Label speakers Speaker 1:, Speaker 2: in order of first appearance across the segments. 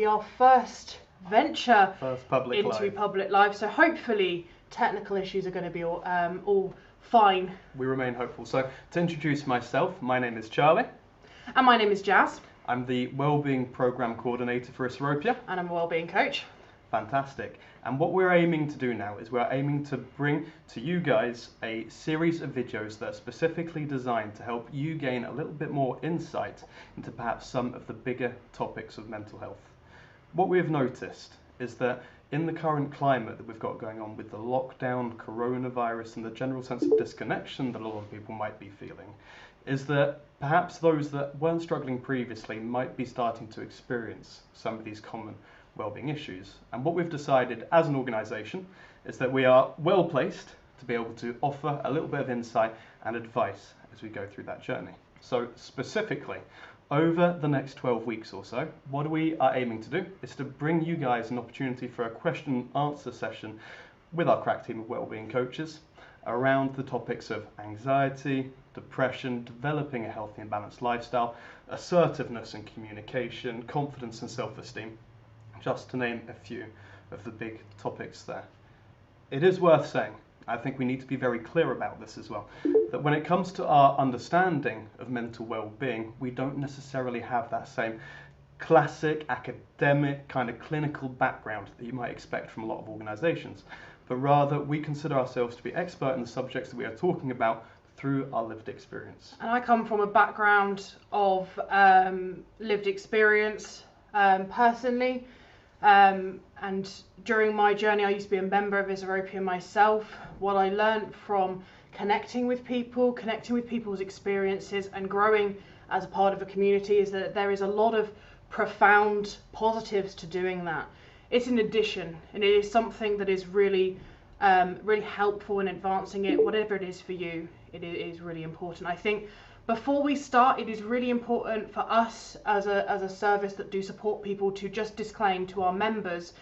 Speaker 1: Our first venture
Speaker 2: public
Speaker 1: into
Speaker 2: live.
Speaker 1: public life, so hopefully technical issues are going to be all fine.
Speaker 2: We remain hopeful. So to introduce myself, my name is Charlie.
Speaker 1: And my name is Jazz.
Speaker 2: I'm the Wellbeing Programme Coordinator for Isopropia.
Speaker 1: And I'm a wellbeing coach.
Speaker 2: Fantastic. And what we're aiming to do now is we're aiming to bring to you guys a series of videos that are specifically designed to help you gain a little bit more insight into perhaps some of the bigger topics of mental health. What we've noticed is that in the current climate that we've got going on with the lockdown, coronavirus, and the general sense of disconnection that a lot of people might be feeling, is that perhaps those that weren't struggling previously might be starting to experience some of these common wellbeing issues. And what we've decided as an organisation is that we are well placed to be able to offer a little bit of insight and advice as we go through that journey. So specifically, over the next 12 weeks or so, what we are aiming to do is to bring you guys an opportunity for a question and answer session with our crack team of wellbeing coaches around the topics of anxiety, depression, developing a healthy and balanced lifestyle, assertiveness and communication, confidence and self-esteem, just to name a few of the big topics there. It is worth saying, I think we need to be very clear about this as well, that when it comes to our understanding of mental well-being, we don't necessarily have that same classic academic kind of clinical background that you might expect from a lot of organisations, but rather we consider ourselves to be expert in the subjects that we are talking about through our lived experience.
Speaker 1: And I come from a background of lived experience personally. And during my journey, I used to be a member of Isopropia myself. What I learned from connecting with people's experiences and growing as a part of a community is that there is a lot of profound positives to doing that. It's an addition, and it is something that is really helpful in advancing it. Whatever it is for you, it is really important. I think before we start, it is really important for us as a service that do support people to just disclaim to our members,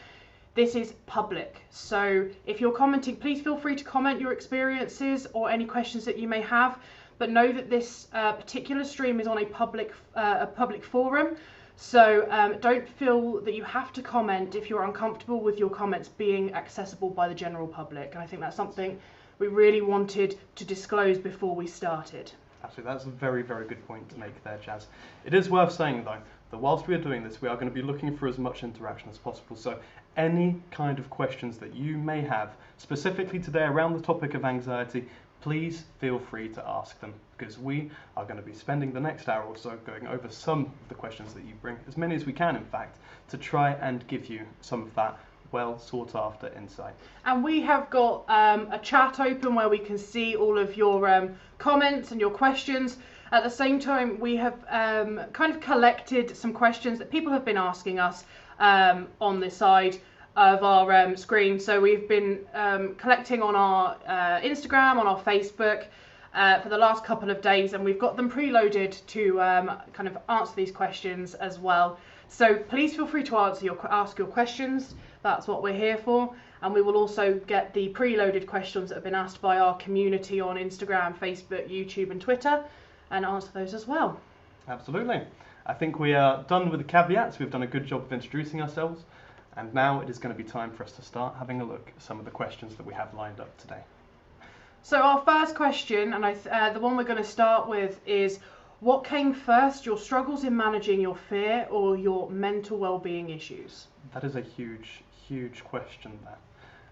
Speaker 1: this is public. So if you're commenting, please feel free to comment your experiences or any questions that you may have, but know that this particular stream is on a public forum. So don't feel that you have to comment if you're uncomfortable with your comments being accessible by the general public. And I think that's something we really wanted to disclose before we started.
Speaker 2: Absolutely, that's a very, very good point to make there, Jazz. It is worth saying, though, that whilst we are doing this, we are going to be looking for as much interaction as possible. So any kind of questions that you may have, specifically today around the topic of anxiety, please feel free to ask them, because we are going to be spending the next hour or so going over some of the questions that you bring, as many as we can, in fact, to try and give you some of that well sought after insight.
Speaker 1: And we have got a chat open where we can see all of your comments and your questions. At the same time, we have kind of collected some questions that people have been asking us on this side of our screen. So we've been collecting on our Instagram, on our Facebook for the last couple of days, and we've got them preloaded to kind of answer these questions as well. So please feel free to ask your questions. That's what we're here for. And we will also get the preloaded questions that have been asked by our community on Instagram, Facebook, YouTube and Twitter, and answer those as well.
Speaker 2: Absolutely. I think we are done with the caveats. We've done a good job of introducing ourselves. And now it is going to be time for us to start having a look at some of the questions that we have lined up today.
Speaker 1: So our first question, and the one we're going to start with, is what came first, your struggles in managing your fear or your mental well-being issues?
Speaker 2: That is a huge, huge question there.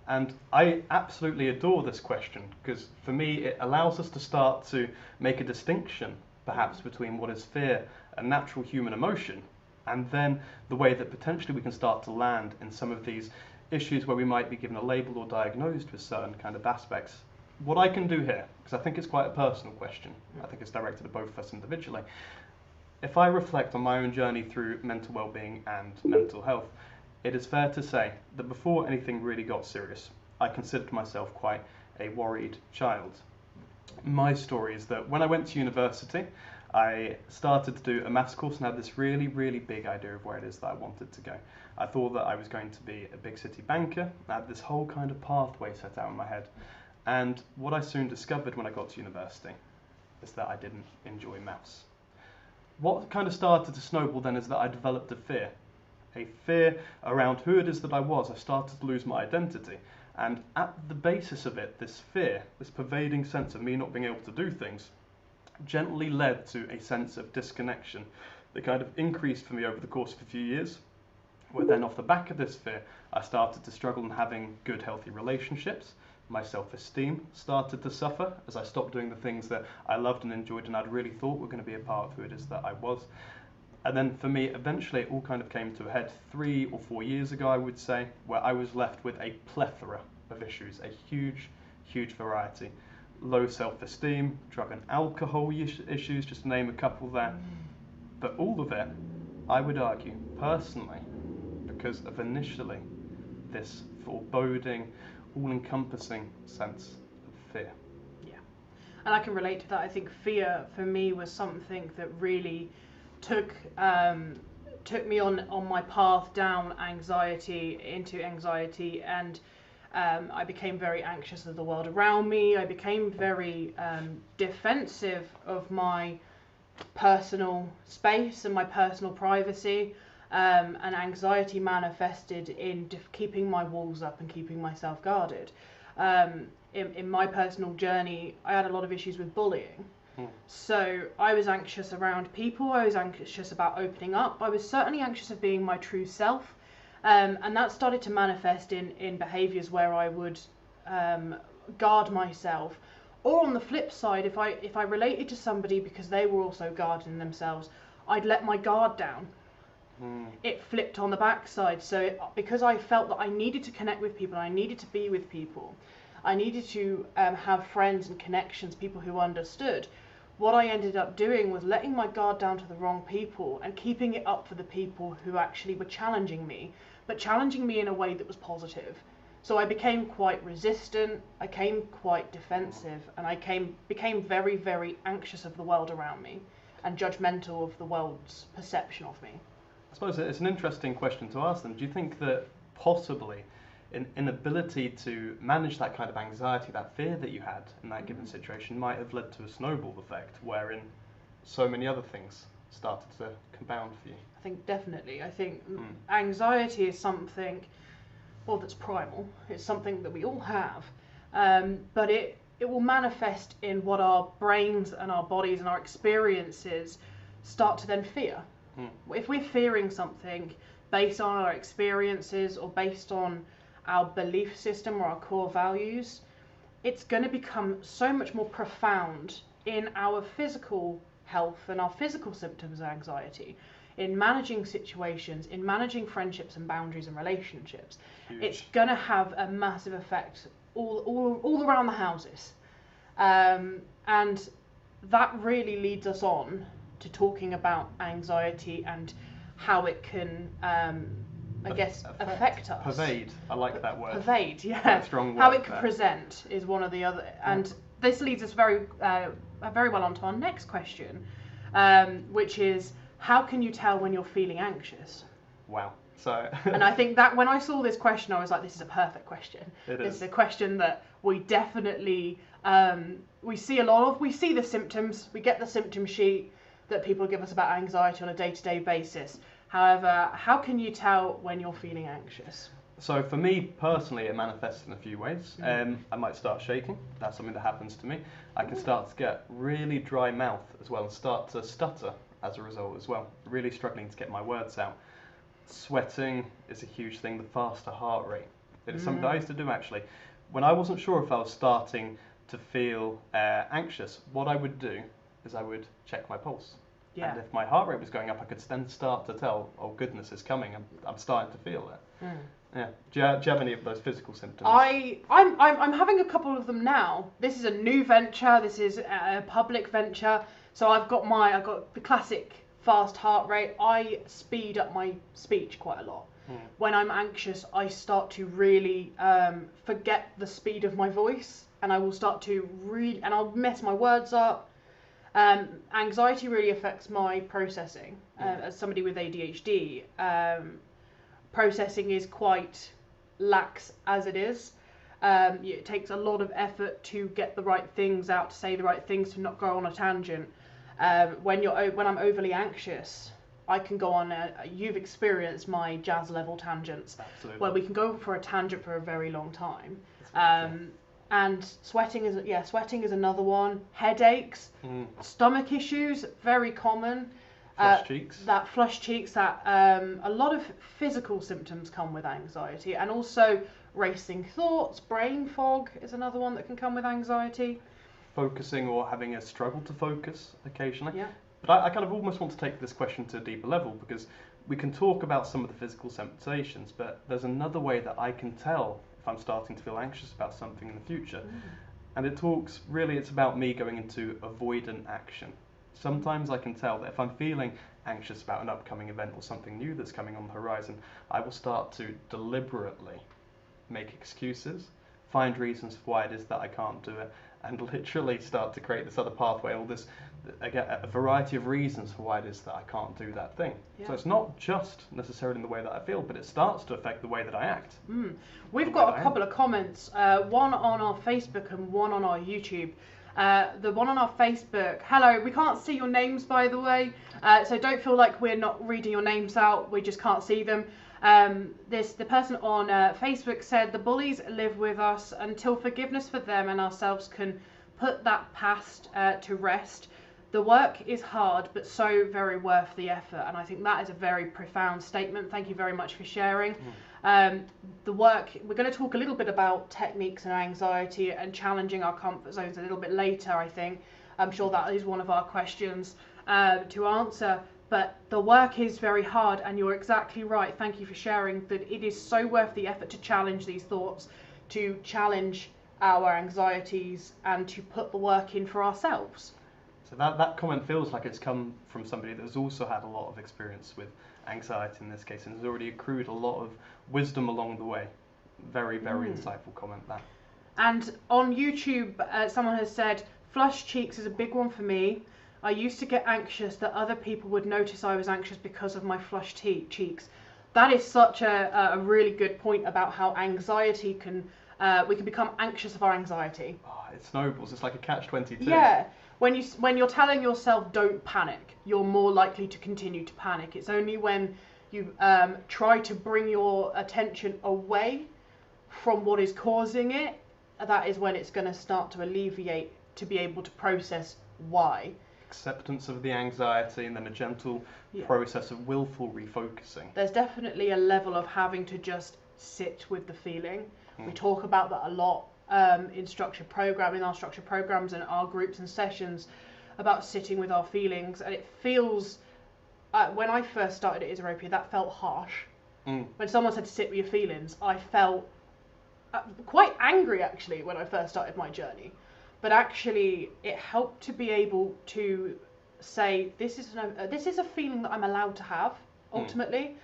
Speaker 2: And I absolutely adore this question, because for me it allows us to start to make a distinction perhaps between what is fear, a natural human emotion, and then the way that potentially we can start to land in some of these issues where we might be given a label or diagnosed with certain kind of aspects. What I can do here, because I think it's quite a personal question, I think it's directed at both of us individually, if I reflect on my own journey through mental well-being and mental health, it is fair to say that before anything really got serious, I considered myself quite a worried child. My story is that when I went to university, I started to do a maths course and had this really, really big idea of where it is that I wanted to go. I thought that I was going to be a big city banker. I had this whole kind of pathway set out in my head. And what I soon discovered when I got to university is that I didn't enjoy maths. What kind of started to snowball then is that I developed a fear a fear around who it is that I was. I started to lose my identity. And at the basis of it, this fear, this pervading sense of me not being able to do things, gently led to a sense of disconnection that kind of increased for me over the course of a few years. Where then off the back of this fear, I started to struggle in having good, healthy relationships. My self-esteem started to suffer as I stopped doing the things that I loved and enjoyed and I'd really thought were going to be a part of who it is that I was. And then for me, eventually it all kind of came to a head 3 or 4 years ago, I would say, where I was left with a plethora of issues, a huge, huge variety. Low self-esteem, drug and alcohol issues, just to name a couple there. But all of it, I would argue, personally, because of initially this foreboding, all-encompassing sense of fear.
Speaker 1: Yeah, and I can relate to that. I think fear for me was something that really took me on my path down into anxiety, and I became very anxious of the world around me. I became very defensive of my personal space and my personal privacy. And anxiety manifested in keeping my walls up and keeping myself guarded. In my personal journey, I had a lot of issues with bullying. So I was anxious around people, I was anxious about opening up, I was certainly anxious of being my true self. And that started to manifest in behaviours where I would guard myself. Or on the flip side, if I related to somebody because they were also guarding themselves, I'd let my guard down. It flipped on the backside. So because I felt that I needed to connect with people, I needed to be with people, I needed to have friends and connections, people who understood, what I ended up doing was letting my guard down to the wrong people and keeping it up for the people who actually were challenging me, but challenging me in a way that was positive. So I became quite resistant, I became quite defensive, and I became very, very anxious of the world around me and judgmental of the world's perception of me.
Speaker 2: I suppose it's an interesting question to ask them. Do you think that possibly an inability to manage that kind of anxiety, that fear that you had in that given situation might have led to a snowball effect wherein so many other things started to compound for you?
Speaker 1: I think definitely. I think anxiety is something, well, that's primal. It's something that we all have, but it will manifest in what our brains and our bodies and our experiences start to then fear. If we're fearing something based on our experiences or based on our belief system or our core values, it's going to become so much more profound in our physical health and our physical symptoms of anxiety, in managing situations, in managing friendships and boundaries and relationships.
Speaker 2: Huge.
Speaker 1: It's going to have a massive effect all around the houses. And that really leads us on to talking about anxiety and how it can, affect us.
Speaker 2: Pervade, I like that word.
Speaker 1: Pervade, yeah.
Speaker 2: Strong word.
Speaker 1: How it can present is one of the other, and this leads us very well onto our next question, which is, how can you tell when you're feeling anxious?
Speaker 2: Wow. So.
Speaker 1: And I think that when I saw this question, I was like, this is a perfect question. This is a question that we definitely we see a lot of. We see the symptoms. We get the symptom sheet that people give us about anxiety on a day-to-day basis. However, how can you tell when you're feeling anxious?
Speaker 2: So for me personally, it manifests in a few ways. I might start shaking. That's something that happens to me. I can start to get really dry mouth as well and start to stutter as a result as well. Really struggling to get my words out. Sweating is a huge thing. The faster heart rate. It is something that I used to do actually. When I wasn't sure if I was starting to feel anxious, what I would do is I would check my pulse. Yeah. And if my heart rate was going up, I could then start to tell, oh goodness, it's coming. I'm starting to feel it. Yeah. Do you have any of those physical symptoms?
Speaker 1: I'm having a couple of them now. This is a new venture. This is a public venture. So I've got the classic fast heart rate. I speed up my speech quite a lot. When I'm anxious, I start to really forget the speed of my voice, and I will start to read, and I'll mess my words up. Anxiety really affects my processing. As somebody with ADHD, processing is quite lax as it is. It takes a lot of effort to get the right things out, to say the right things, to not go on a tangent. When I'm overly anxious, I can go on you've experienced my jazz level tangents.
Speaker 2: Absolutely.
Speaker 1: Where we can go for a tangent for a very long time.
Speaker 2: That's
Speaker 1: And sweating is another one. Headaches, stomach issues, very common.
Speaker 2: Flushed cheeks.
Speaker 1: That flushed cheeks, that a lot of physical symptoms come with anxiety, and also racing thoughts, brain fog is another one that can come with anxiety.
Speaker 2: Focusing or having a struggle to focus occasionally.
Speaker 1: Yeah.
Speaker 2: But I kind of almost want to take this question to a deeper level, because we can talk about some of the physical sensations, but there's another way that I can tell if I'm starting to feel anxious about something in the future. And it's about me going into avoidant action. Sometimes I can tell that if I'm feeling anxious about an upcoming event or something new that's coming on the horizon, I will start to deliberately make excuses, find reasons for why it is that I can't do it, and literally start to create this other pathway, all this, again, a variety of reasons for why it is that I can't do that thing. Yeah. So it's not just necessarily in the way that I feel, but it starts to affect the way that I act.
Speaker 1: We've got a couple of comments, one on our Facebook and one on our YouTube. The one on our Facebook, hello, we can't see your names, by the way, so don't feel like we're not reading your names out, we just can't see them. The person on Facebook said, the bullies live with us until forgiveness for them and ourselves can put that past to rest. The work is hard, but so very worth the effort. And I think that is a very profound statement. Thank you very much for sharing. The work, we're going to talk a little bit about techniques and anxiety and challenging our comfort zones a little bit later, I think. I'm sure that is one of our questions to answer. But the work is very hard, and you're exactly right. Thank you for sharing that it is so worth the effort to challenge these thoughts, to challenge our anxieties, and to put the work in for ourselves.
Speaker 2: So that comment feels like it's come from somebody that has also had a lot of experience with anxiety in this case, and has already accrued a lot of wisdom along the way. Very, very insightful comment, that.
Speaker 1: And on YouTube, someone has said, flushed cheeks is a big one for me. I used to get anxious that other people would notice I was anxious because of my flushed cheeks. That is such a really good point about how anxiety can, we can become anxious of our anxiety.
Speaker 2: Oh, it snowballs. It's like a catch-22.
Speaker 1: Yeah. When you're telling yourself don't panic, you're more likely to continue to panic. It's only when you try to bring your attention away from what is causing it, that is when it's going to start to alleviate, to be able to process why.
Speaker 2: Acceptance of the anxiety, and then a gentle process of willful refocusing.
Speaker 1: There's definitely a level of having to just sit with the feeling. We talk about that a lot in our structured programs and our groups and sessions, about sitting with our feelings. And it feels, when I first started at Isopia, that felt harsh. When someone said to sit with your feelings, I felt quite angry actually when I first started my journey. But actually, it helped to be able to say, this is a feeling that I'm allowed to have, ultimately.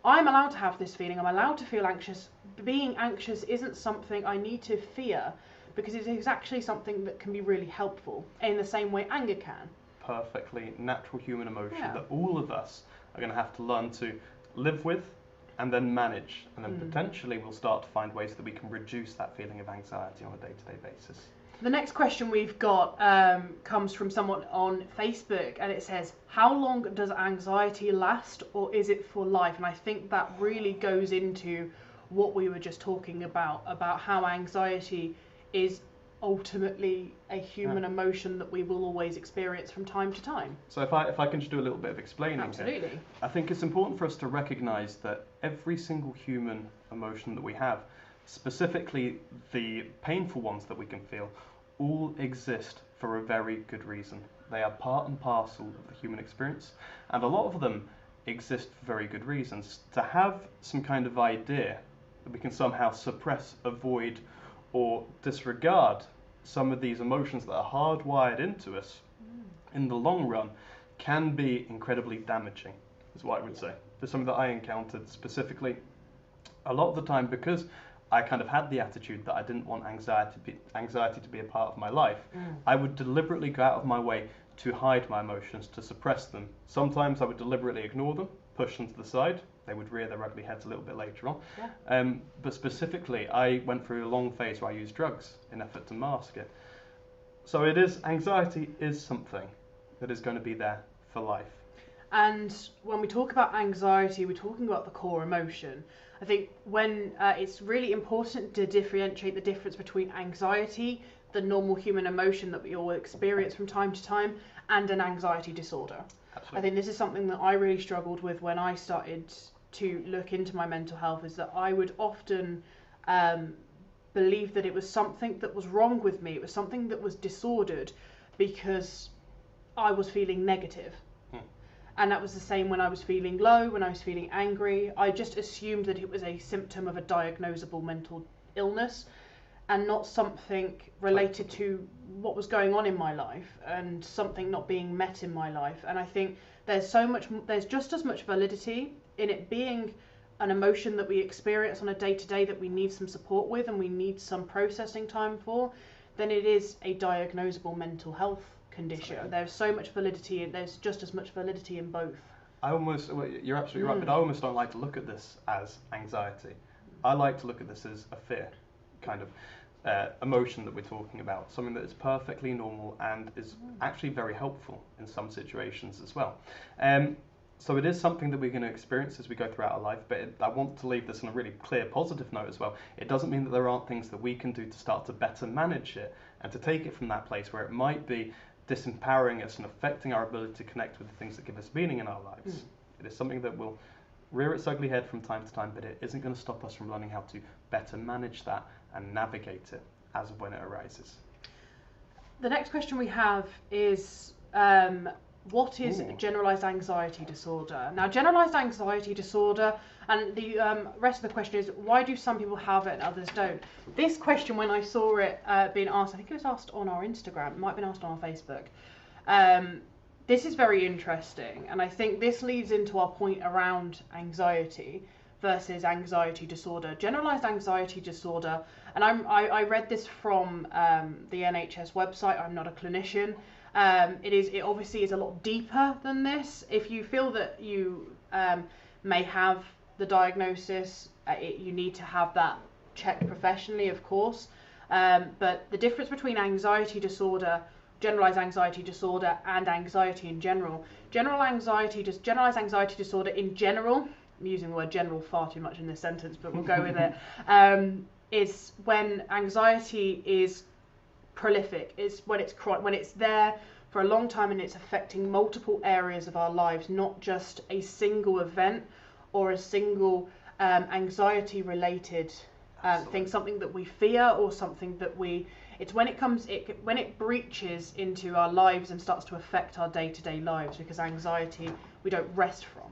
Speaker 1: I'm allowed to have this feeling. I'm allowed to feel anxious. Being anxious isn't something I need to fear, because it is actually something that can be really helpful, in the same way anger can.
Speaker 2: Perfectly natural human emotion that all of us are going to have to learn to live with and then manage. And then potentially we'll start to find ways that we can reduce that feeling of anxiety on a day-to-day basis.
Speaker 1: The next question we've got comes from someone on Facebook, and it says, how long does anxiety last, or is it for life? And I think that really goes into what we were just talking about how anxiety is ultimately a human emotion that we will always experience from time to time.
Speaker 2: So if I can just do a little bit of explaining.
Speaker 1: Absolutely.
Speaker 2: Here, I think it's important for us to recognise that every single human emotion that we have, specifically the painful ones that we can feel, all exist for a very good reason. They are part and parcel of the human experience, and a lot of them exist for very good reasons. To have some kind of idea that we can somehow suppress, avoid, or disregard some of these emotions that are hardwired into us in the long run can be incredibly damaging, is what I would say. There's something that I encountered specifically a lot of the time, because I kind of had the attitude that I didn't want anxiety to be a part of my life. I would deliberately go out of my way to hide my emotions, to suppress them. Sometimes I would deliberately ignore them, push them to the side. They would rear their ugly heads a little bit later on. But specifically, I went through a long phase where I used drugs in effort to mask it. So anxiety is something that is going to be there for life.
Speaker 1: And when we talk about anxiety, we're talking about the core emotion. I think when it's really important to differentiate the difference between anxiety, the normal human emotion that we all experience from time to time, and an anxiety disorder.
Speaker 2: Absolutely.
Speaker 1: I think this is something that I really struggled with when I started to look into my mental health, is that I would often believe that it was something that was wrong with me. It was something that was disordered because I was feeling negative. And that was the same when I was feeling low, when I was feeling angry. I just assumed that it was a symptom of a diagnosable mental illness and not something related to what was going on in my life and something not being met in my life. And I think there's just as much validity in it being an emotion that we experience on a day-to-day that we need some support with and we need some processing time for, than it is a diagnosable mental health condition. There's so much validity, and there's just as much validity in both.
Speaker 2: You're absolutely right, but I almost don't like to look at this as anxiety. I like to look at this as a fear kind of emotion that we're talking about, something that is perfectly normal and is actually very helpful in some situations as well. So it is something that we're going to experience as we go throughout our life, but I want to leave this on a really clear positive note as well. It doesn't mean that there aren't things that we can do to start to better manage it and to take it from that place where it might be disempowering us and affecting our ability to connect with the things that give us meaning in our lives. It is something that will rear its ugly head from time to time, but it isn't going to stop us from learning how to better manage that and navigate it as of when it arises.
Speaker 1: The next question we have is, what is generalised anxiety disorder? Now, generalised anxiety disorder, and the rest of the question is, why do some people have it and others don't? This question, when I saw it being asked, I think it was asked on our Instagram, it might have been asked on our Facebook. This is very interesting, and I think this leads into our point around anxiety versus anxiety disorder. Generalised anxiety disorder, and I read this from the NHS website. I'm not a clinician. It obviously is a lot deeper than this. If you feel that you may have the diagnosis, you need to have that checked professionally, of course. But the difference between anxiety disorder, generalised anxiety disorder, and anxiety in general. Generalised anxiety disorder in general, I'm using the word general far too much in this sentence, but we'll go with it, is when anxiety is prolific. It's when it's there for a long time and it's affecting multiple areas of our lives, not just a single event or a single anxiety related thing, something that we fear or something that it's when it breaches into our lives and starts to affect our day-to-day lives, because anxiety we don't rest from.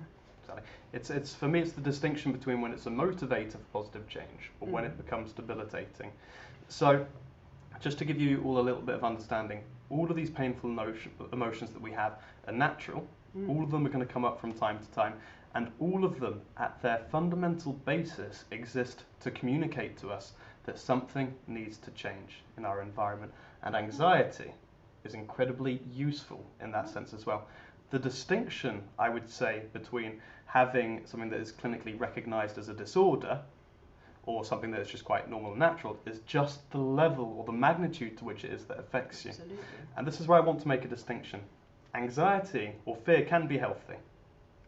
Speaker 2: It's for me, it's the distinction between when it's a motivator for positive change or when it becomes debilitating. So just to give you all a little bit of understanding, all of these painful emotions that we have are natural. All of them are going to come up from time to time, and all of them at their fundamental basis exist to communicate to us that something needs to change in our environment, and anxiety is incredibly useful in that sense as well. The distinction, I would say, between having something that is clinically recognised as a disorder or something that is just quite normal and natural is just the level or the magnitude to which it is that affects you.
Speaker 1: Absolutely.
Speaker 2: And this is where I want to make a distinction. Anxiety or fear can be healthy,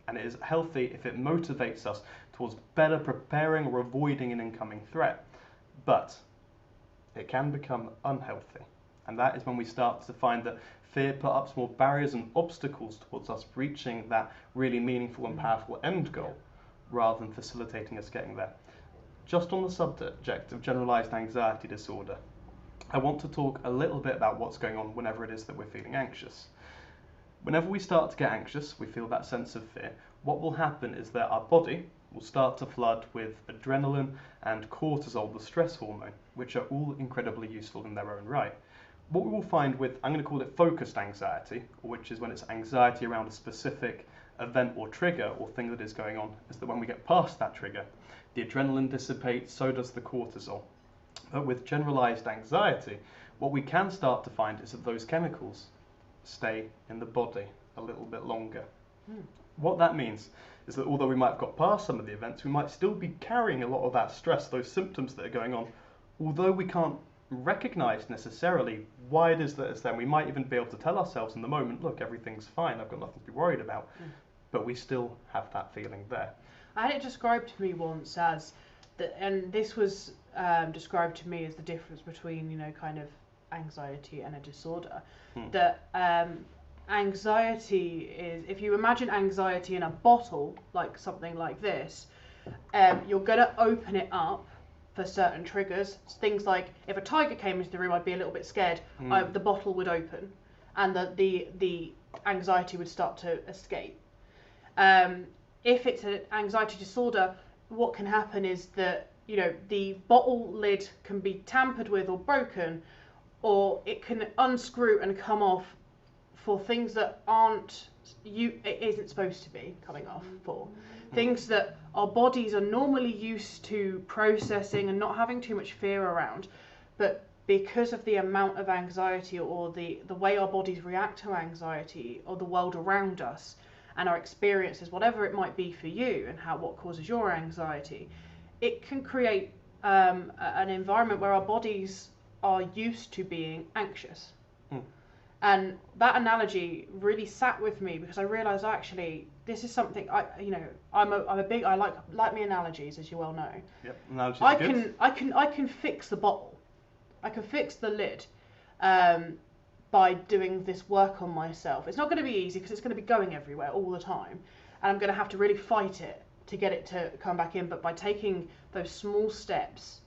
Speaker 2: and it is healthy if it motivates us towards better preparing or avoiding an incoming threat. But it can become unhealthy, and that is when we start to find that fear puts up more barriers and obstacles towards us reaching that really meaningful and powerful end goal, rather than facilitating us getting there. Just on the subject of generalised anxiety disorder, I want to talk a little bit about what's going on whenever it is that we're feeling anxious. Whenever we start to get anxious, we feel that sense of fear. What will happen is that our body will start to flood with adrenaline and cortisol, the stress hormone, which are all incredibly useful in their own right. What we will find with, I'm going to call it focused anxiety, which is when it's anxiety around a specific event or trigger or thing that is going on, is that when we get past that trigger, the adrenaline dissipates, so does the cortisol. But with generalised anxiety, what we can start to find is that those chemicals stay in the body a little bit longer. What that means is that although we might have got past some of the events, we might still be carrying a lot of that stress, those symptoms that are going on, although we can't recognise necessarily why it is that it's there. We might even be able to tell ourselves in the moment, look, everything's fine, I've got nothing to be worried about. but we still have that feeling there.
Speaker 1: I had it described to me once as that, and this was described to me as the difference between, you know, kind of anxiety and a disorder. That anxiety is, if you imagine anxiety in a bottle, like something like this, you're going to open it up for certain triggers. Things like if a tiger came into the room, I'd be a little bit scared. The bottle would open, and the anxiety would start to escape. If it's an anxiety disorder, what can happen is that, you know, the bottle lid can be tampered with or broken, or it can unscrew and come off for things that it isn't supposed to be coming off for. Things that our bodies are normally used to processing and not having too much fear around, but because of the amount of anxiety or the way our bodies react to anxiety or the world around us and our experiences, whatever it might be for you, and what causes your anxiety, it can create an environment where our bodies are used to being anxious. And that analogy really sat with me, because I realised actually this is something I like me analogies, as you well know.
Speaker 2: Yep, analogies are good.
Speaker 1: I can fix the bottle, I can fix the lid, by doing this work on myself. It's not going to be easy because it's going to be going everywhere all the time, and I'm going to have to really fight it to get it to come back in. But by taking those small steps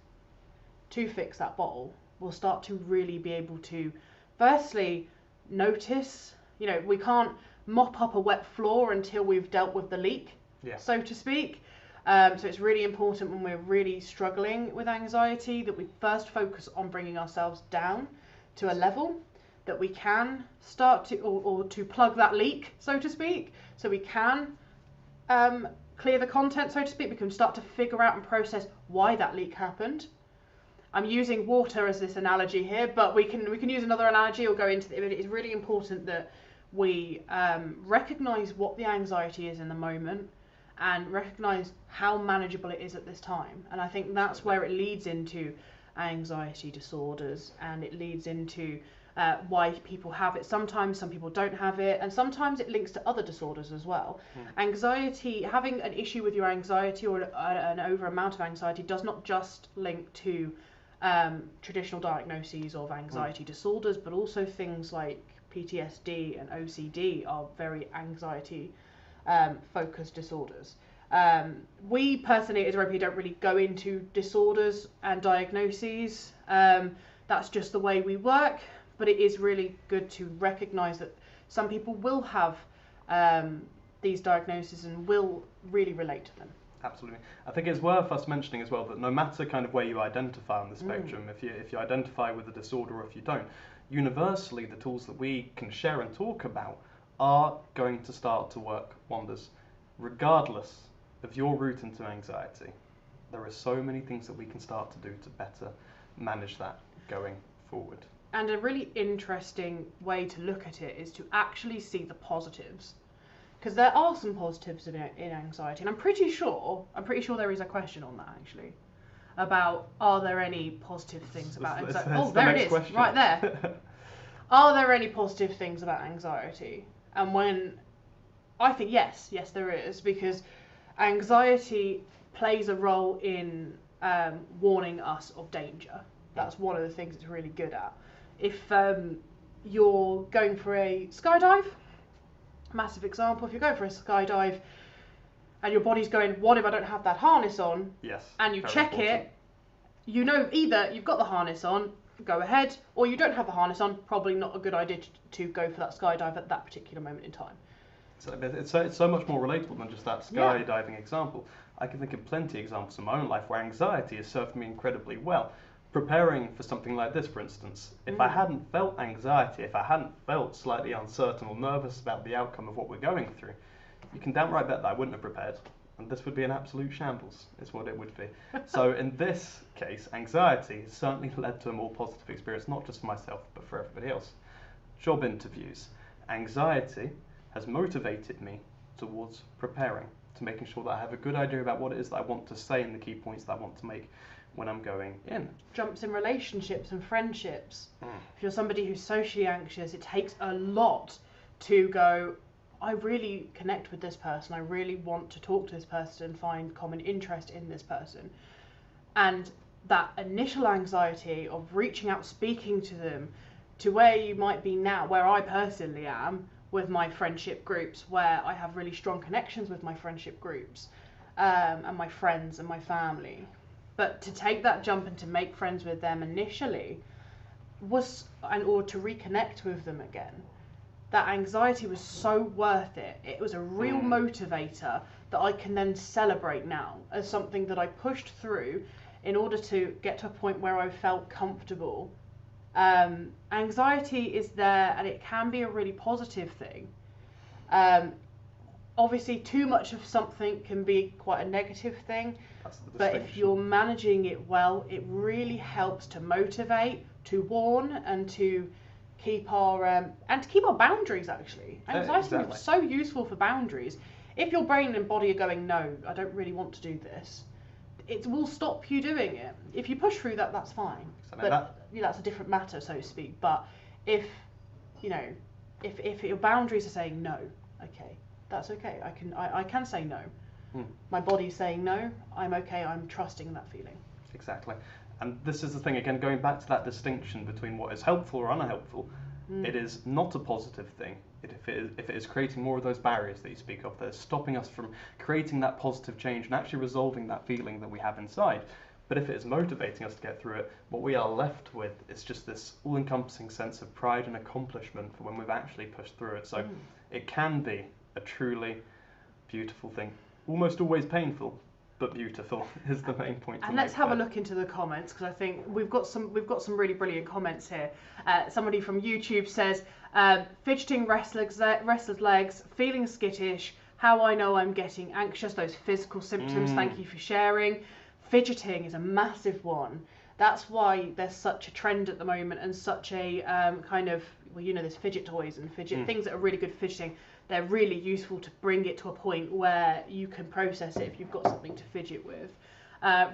Speaker 1: to fix that bottle, we'll start to really be able to, firstly, notice. You know, we can't mop up a wet floor until we've dealt with the leak, so to speak. So it's really important when we're really struggling with anxiety that we first focus on bringing ourselves down to a level that we can start to, or to plug that leak, so to speak, so we can clear the content, so to speak. We can start to figure out and process why that leak happened. I'm using water as this analogy here, but we can use another analogy or go into it. It's really important that we recognise what the anxiety is in the moment and recognise how manageable it is at this time. And I think that's where it leads into anxiety disorders, and it leads into why people have it. Sometimes some people don't have it, and sometimes it links to other disorders as well. Anxiety, having an issue with your anxiety or an over amount of anxiety, does not just link to traditional diagnoses of anxiety disorders, but also things like PTSD and OCD are very anxiety focused disorders. We personally as Europe don't really go into disorders and diagnoses. That's just the way we work, but it is really good to recognise that some people will have these diagnoses and will really relate to them.
Speaker 2: Absolutely. I think it's worth us mentioning as well that no matter kind of where you identify on the spectrum, if you identify with a disorder or if you don't, universally the tools that we can share and talk about are going to start to work wonders, regardless of your route into anxiety. There are so many things that we can start to do to better manage that going forward.
Speaker 1: And a really interesting way to look at it is to actually see the positives. Because there are some positives in anxiety, and I'm pretty sure there is a question on that actually, about are there any positive things about anxiety? Oh, there it is, question. Right there. Are there any positive things about anxiety? And when I think yes there is, because anxiety plays a role in warning us of danger. That's one of the things it's really good at. If you're going for a skydive, massive example, if you're going for a skydive and your body's going, what if I don't have that harness on?
Speaker 2: Yes.
Speaker 1: And you check it, you know either you've got the harness on, go ahead, or you don't have the harness on, probably not a good idea to go for that skydive at that particular moment in time.
Speaker 2: So it's so much more relatable than just that skydiving example. I can think of plenty of examples in my own life where anxiety has served me incredibly well. Preparing for something like this, for instance, if I hadn't felt anxiety, if I hadn't felt slightly uncertain or nervous about the outcome of what we're going through, you can downright bet that I wouldn't have prepared. And this would be an absolute shambles, is what it would be. So in this case, anxiety has certainly led to a more positive experience, not just for myself, but for everybody else. Job interviews. Anxiety has motivated me towards preparing, to making sure that I have a good idea about what it is that I want to say and the key points that I want to make when I'm going in.
Speaker 1: Jumps in relationships and friendships. If you're somebody who's socially anxious, it takes a lot to go, I really connect with this person. I really want to talk to this person and find common interest in this person. And that initial anxiety of reaching out, speaking to them, to where you might be now, where I personally am with my friendship groups, where I have really strong connections with my friendship groups, and my friends and my family. But to take that jump and to make friends with them initially or to reconnect with them again, that anxiety was so worth it. It was a real motivator that I can then celebrate now as something that I pushed through in order to get to a point where I felt comfortable. Anxiety is there, and it can be a really positive thing. Obviously, too much of something can be quite a negative thing, but if you're managing it well, it really helps to motivate, to warn, and to keep our boundaries. Actually, anxiety is so useful for boundaries. If your brain and body are going, no, I don't really want to do this, it will stop you doing it. If you push through that, that's fine. But that's a different matter, so to speak. But if your boundaries are saying no, okay, that's okay. I can say no. My body's saying no. I'm okay. I'm trusting that feeling.
Speaker 2: Exactly. And this is the thing, again, going back to that distinction between what is helpful or unhelpful. It is not a positive thing if it is creating more of those barriers that you speak of, that is stopping us from creating that positive change and actually resolving that feeling that we have inside. But if it is motivating us to get through it, what we are left with is just this all-encompassing sense of pride and accomplishment for when we've actually pushed through it. So it can be a truly beautiful thing. Almost always painful, but beautiful is the main point.
Speaker 1: And let's have a look into the comments, because I think we've got some really brilliant comments here. Somebody from YouTube says, fidgeting, restless legs, feeling skittish, how I know I'm getting anxious, those physical symptoms, thank you for sharing. Fidgeting is a massive one. That's why there's such a trend at the moment, and such a there's fidget toys and fidget things that are really good for fidgeting. They're really useful to bring it to a point where you can process it if you've got something to fidget with.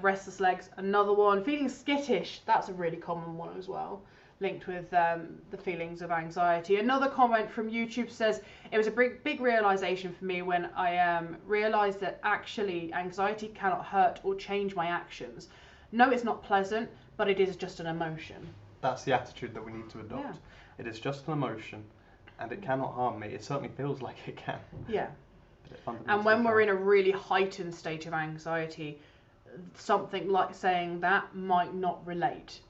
Speaker 1: Restless legs, another one. Feeling skittish, that's a really common one as well, linked with the feelings of anxiety. Another comment from YouTube says, it was a big realization for me when I realized that actually anxiety cannot hurt or change my actions. No, it's not pleasant, but it is just an emotion.
Speaker 2: That's the attitude that we need to adopt. Yeah. It is just an emotion, and it cannot harm me. It certainly feels like it can.
Speaker 1: Yeah. And when we're in a really heightened state of anxiety, something like saying that might not relate.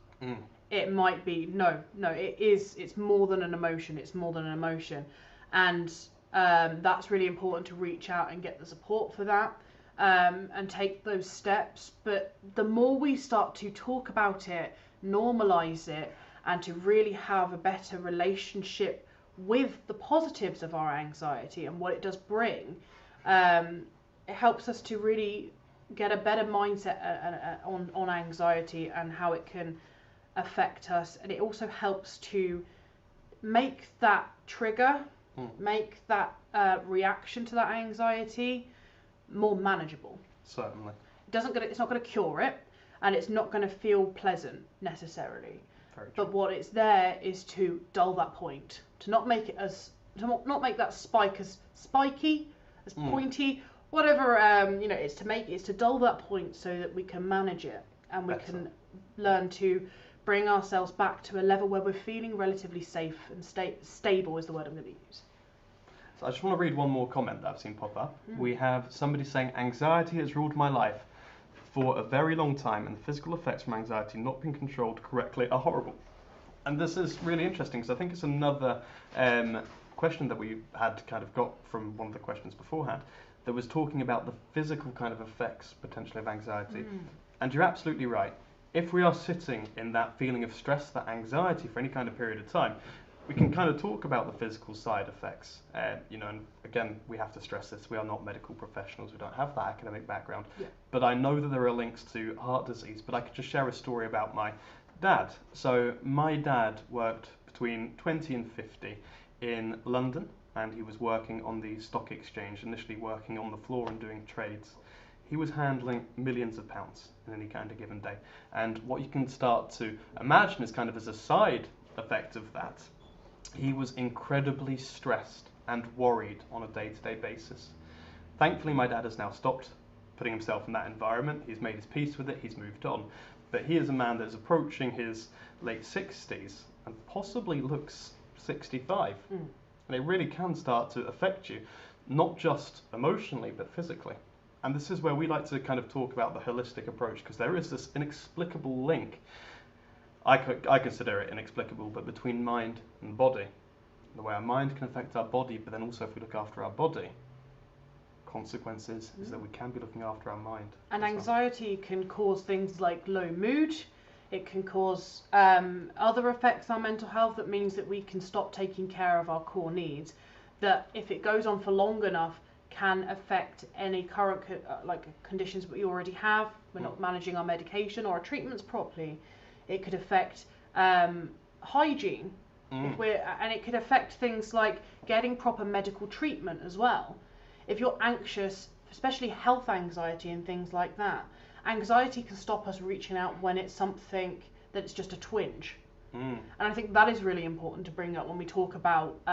Speaker 1: It might be, no, it's more than an emotion. It's more than an emotion. And that's really important to reach out and get the support for that. And take those steps. But the more we start to talk about it, normalize it, and to really have a better relationship with the positives of our anxiety and what it does bring, it helps us to really get a better mindset on anxiety and how it can affect us. And it also helps to make that trigger, make that reaction to that anxiety more manageable.
Speaker 2: Certainly.
Speaker 1: It's not going to cure it, and it's not going to feel pleasant necessarily.
Speaker 2: Very true.
Speaker 1: But what it's there is to dull that point, to not make make that spike as spiky, as pointy, whatever. It's to dull that point so that we can manage it, and we can learn to bring ourselves back to a level where we're feeling relatively safe and stable is the word I'm going to use.
Speaker 2: So I just want to read one more comment that I've seen pop up. We have somebody saying, anxiety has ruled my life for a very long time, and the physical effects from anxiety not being controlled correctly are horrible. And this is really interesting, because I think it's another question that we had kind of got from one of the questions beforehand that was talking about the physical kind of effects potentially of anxiety. And you're absolutely right. If we are sitting in that feeling of stress, that anxiety for any kind of period of time, we can kind of talk about the physical side effects. And again, we have to stress this, we are not medical professionals, we don't have that academic background. Yeah. But I know that there are links to heart disease, but I could just share a story about my dad. So my dad worked between 20 and 50 in London, and he was working on the stock exchange, initially working on the floor and doing trades. He was handling millions of pounds in any kind of given day. And what you can start to imagine is kind of as a side effect of that, he was incredibly stressed and worried on a day-to-day basis. Thankfully, my dad has now stopped putting himself in that environment. He's made his peace with it, he's moved on. But he is a man that is approaching his late 60s and possibly looks 65. And it really can start to affect you, not just emotionally, but physically. And this is where we like to kind of talk about the holistic approach, because there is this inexplicable link. I consider it inexplicable, but between mind and body. The way our mind can affect our body, but then also if we look after our body, consequences is that we can be looking after our mind.
Speaker 1: And anxiety can cause things like low mood. It can cause other effects on our mental health. That means that we can stop taking care of our core needs. That if it goes on for long enough, can affect any current conditions we already have. We're not managing our medication or our treatments properly. It could affect hygiene, and it could affect things like getting proper medical treatment as well. If you're anxious, especially health anxiety and things like that, anxiety can stop us reaching out when it's something that's just a twinge. And I think that is really important to bring up when we talk about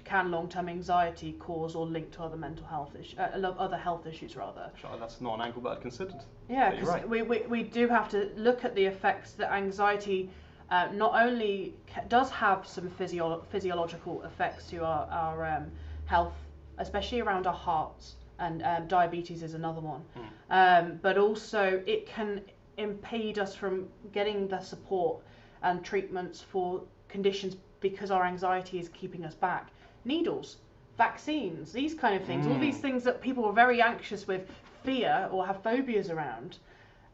Speaker 1: can long-term anxiety cause or link to other mental health issues, other health issues rather.
Speaker 2: Sure, that's not an angle that I'd considered.
Speaker 1: Yeah, because we do have to look at the effects that anxiety not only does have some physiological effects to our health, especially around our hearts, and diabetes is another one, but also it can impede us from getting the support and treatments for conditions because our anxiety is keeping us back. Needles, vaccines, these kind of things, all these things that people are very anxious with, fear or have phobias around,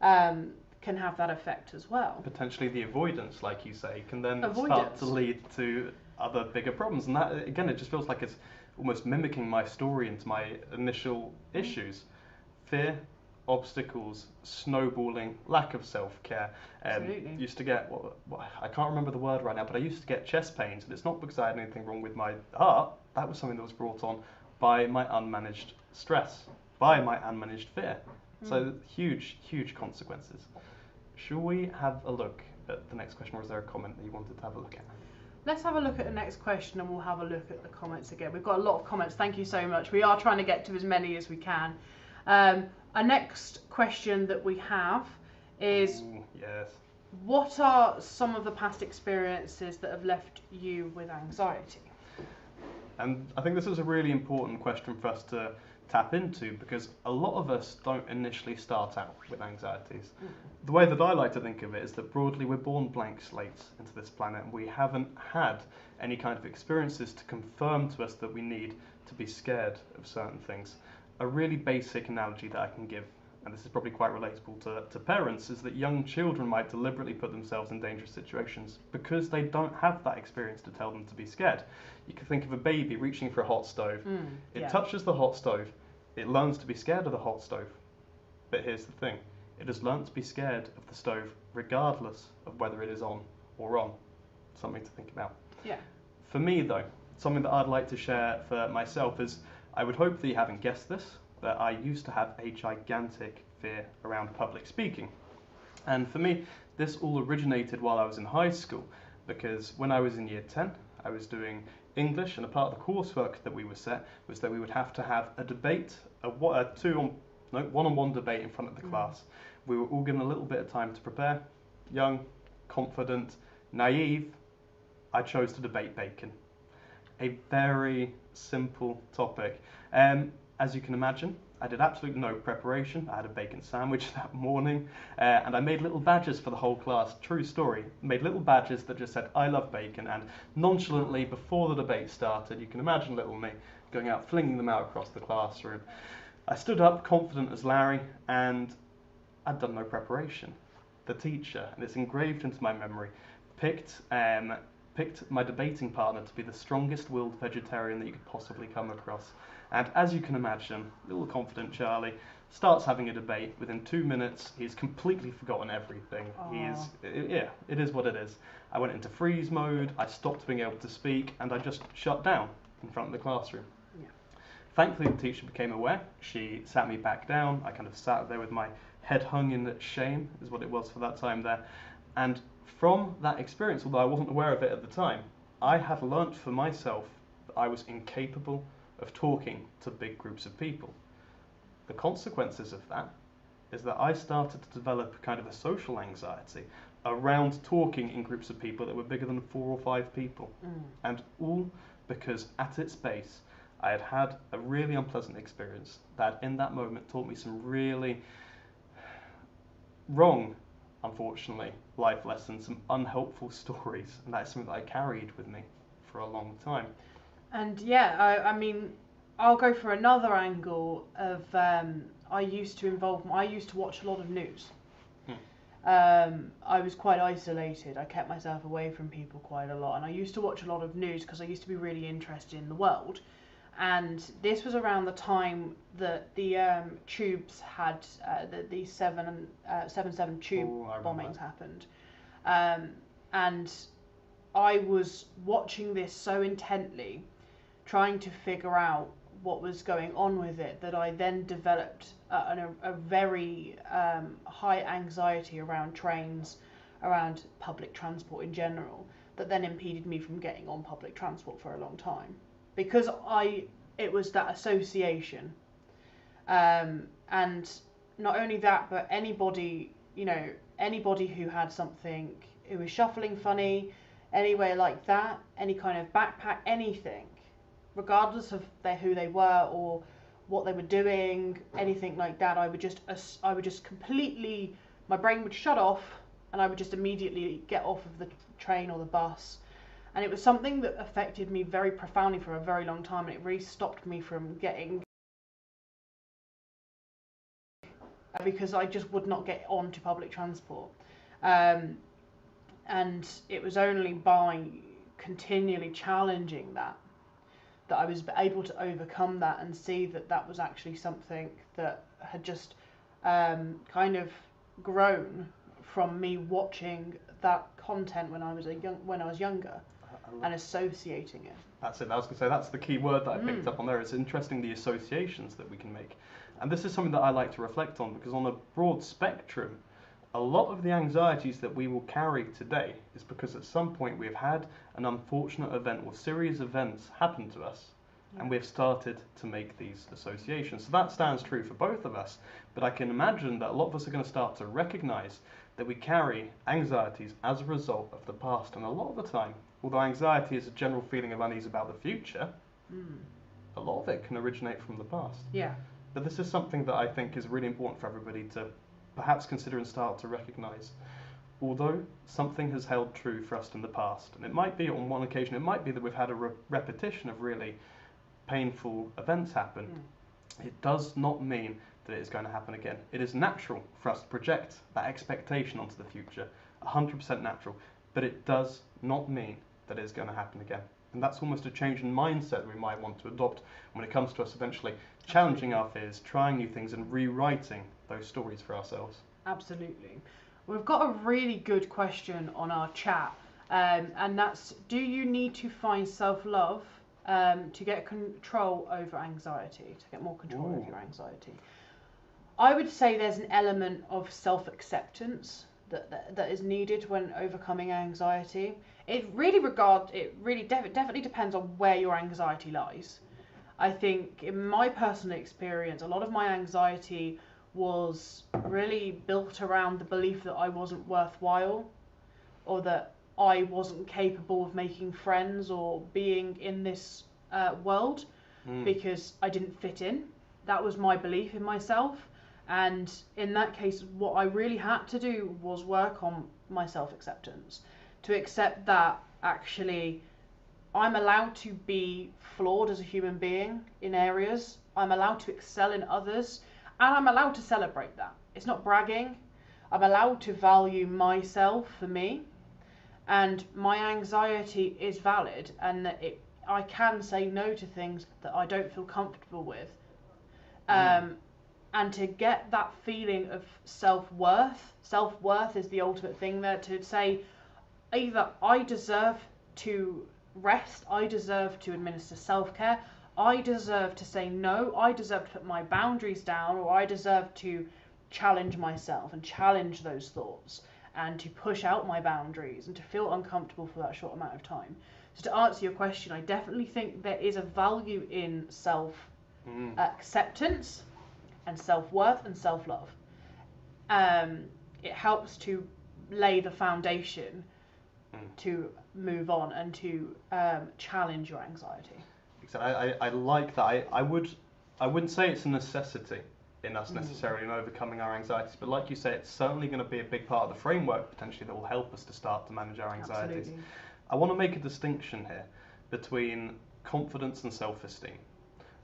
Speaker 1: can have that effect as well.
Speaker 2: Potentially the avoidance, like you say, can then start to lead to other bigger problems. And that, again, it just feels like it's almost mimicking my story into my initial issues. Fear, obstacles, snowballing, lack of self-care. Used to get, I can't remember the word right now, but I used to get chest pains, and it's not because I had anything wrong with my heart. That was something that was brought on by my unmanaged stress, by my unmanaged fear. So huge, huge consequences. Shall we have a look at the next question, or is there a comment that you wanted to have a look at?
Speaker 1: Let's have a look at the next question, and we'll have a look at the comments again. We've got a lot of comments. Thank you so much. We are trying to get to as many as we can. Our next question that we have is, what are some of the past experiences that have left you with anxiety?
Speaker 2: And I think this is a really important question for us to tap into, because a lot of us don't initially start out with anxieties. The way that I like to think of it is that broadly we're born blank slates into this planet, and we haven't had any kind of experiences to confirm to us that we need to be scared of certain things. A really basic analogy that I can give, and this is probably quite relatable to parents, is that young children might deliberately put themselves in dangerous situations because they don't have that experience to tell them to be scared. You can think of a baby reaching for a hot stove. It touches the hot stove. It learns to be scared of the hot stove. But here's the thing. It has learned to be scared of the stove regardless of whether it is on or on. Something to think about.
Speaker 1: Yeah.
Speaker 2: For me, though, something that I'd like to share for myself is, I would hope that you haven't guessed this, that I used to have a gigantic fear around public speaking. And for me, this all originated while I was in high school, because when I was in year 10, I was doing English, and a part of the coursework that we were set was that we would have to have a debate, a one-on-one debate in front of the class. We were all given a little bit of time to prepare. Young, confident, naive, I chose to debate bacon. A very simple topic. As you can imagine, I did absolutely no preparation. I had a bacon sandwich that morning, and I made little badges for the whole class. True story. Made little badges that just said, "I love bacon," and nonchalantly, before the debate started, you can imagine little me going out, flinging them out across the classroom. I stood up, confident as Larry, and I'd done no preparation. The teacher, and it's engraved into my memory, picked my debating partner to be the strongest-willed vegetarian that you could possibly come across. And as you can imagine, little confident Charlie starts having a debate. Within 2 minutes, he's completely forgotten everything. It is what it is. I went into freeze mode, I stopped being able to speak, and I just shut down in front of the classroom.
Speaker 1: Yeah.
Speaker 2: Thankfully, the teacher became aware. She sat me back down. I kind of sat there with my head hung in shame, is what it was for that time there. And from that experience, although I wasn't aware of it at the time, I have learnt for myself that I was incapable of talking to big groups of people. The consequences of that is that I started to develop kind of a social anxiety around talking in groups of people that were bigger than 4 or 5 people. And all because at its base, I had had a really unpleasant experience that in that moment taught me some really wrong, unfortunately, life lessons, some unhelpful stories. And that's something that I carried with me for a long time.
Speaker 1: And yeah, I mean, I'll go for another angle of I used to watch a lot of news. I was quite isolated. I kept myself away from people quite a lot, and I used to watch a lot of news because I used to be really interested in the world. And this was around the time that the tubes had the 7/7 tube bombings happened, and I was watching this so intently, trying to figure out what was going on with it, that I then developed a very high anxiety around trains, around public transport in general, that then impeded me from getting on public transport for a long time, because it was that association, and not only that, but anybody who had something, who was shuffling funny, anywhere like that, any kind of backpack, anything, regardless of who they were or what they were doing, anything like that, I would just completely, my brain would shut off, and I would just immediately get off of the train or the bus. And it was something that affected me very profoundly for a very long time, and it really stopped me from getting, because I just would not get on to public transport. And it was only by continually challenging that I was able to overcome that and see that that was actually something that had just kind of grown from me watching that content when I was younger and associating it.
Speaker 2: That's it. I was going to say that's the key word that I picked up on there. It's interesting, the associations that we can make, and this is something that I like to reflect on, because on a broad spectrum, a lot of the anxieties that we will carry today is because at some point we've had an unfortunate event or series of events happen to us, and we've started to make these associations. So that stands true for both of us, but I can imagine that a lot of us are going to start to recognize that we carry anxieties as a result of the past. And a lot of the time, although anxiety is a general feeling of unease about the future, a lot of it can originate from the past.
Speaker 1: Yeah.
Speaker 2: But this is something that I think is really important for everybody to perhaps consider and start to recognize. Although something has held true for us in the past, and it might be on one occasion, it might be that we've had a repetition of really painful events happen, it does not mean that it is going to happen again. It is natural for us to project that expectation onto the future, 100% natural, but it does not mean that it is going to happen again. And that's almost a change in mindset we might want to adopt when it comes to us eventually challenging our fears, trying new things, and rewriting those stories for ourselves.
Speaker 1: Absolutely. We've got a really good question on our chat, and that's, do you need to find self-love to get control over anxiety, to get more control over your anxiety? I would say there's an element of self-acceptance that is needed when overcoming anxiety. It really definitely depends on where your anxiety lies. I think in my personal experience, a lot of my anxiety was really built around the belief that I wasn't worthwhile, or that I wasn't capable of making friends or being in this world because I didn't fit in. That was my belief in myself. And in that case, what I really had to do was work on my self-acceptance, to accept that actually I'm allowed to be flawed as a human being in areas, I'm allowed to excel in others, and I'm allowed to celebrate that. It's not bragging. I'm allowed to value myself for me, and my anxiety is valid, and that I can say no to things that I don't feel comfortable with. And to get that feeling of self-worth is the ultimate thing there, to say either I deserve to rest, I deserve to administer self-care, I deserve to say no, I deserve to put my boundaries down, or I deserve to challenge myself and challenge those thoughts and to push out my boundaries and to feel uncomfortable for that short amount of time. So to answer your question, I definitely think there is a value in self-acceptance and self-worth and self-love. It helps to lay the foundation to move on and to challenge your anxiety.
Speaker 2: Exactly. I like that. I wouldn't say it's a necessity in us necessarily in overcoming our anxieties, but like you say, it's certainly going to be a big part of the framework potentially that will help us to start to manage our anxieties.
Speaker 1: Absolutely.
Speaker 2: I want to make a distinction here between confidence and self-esteem.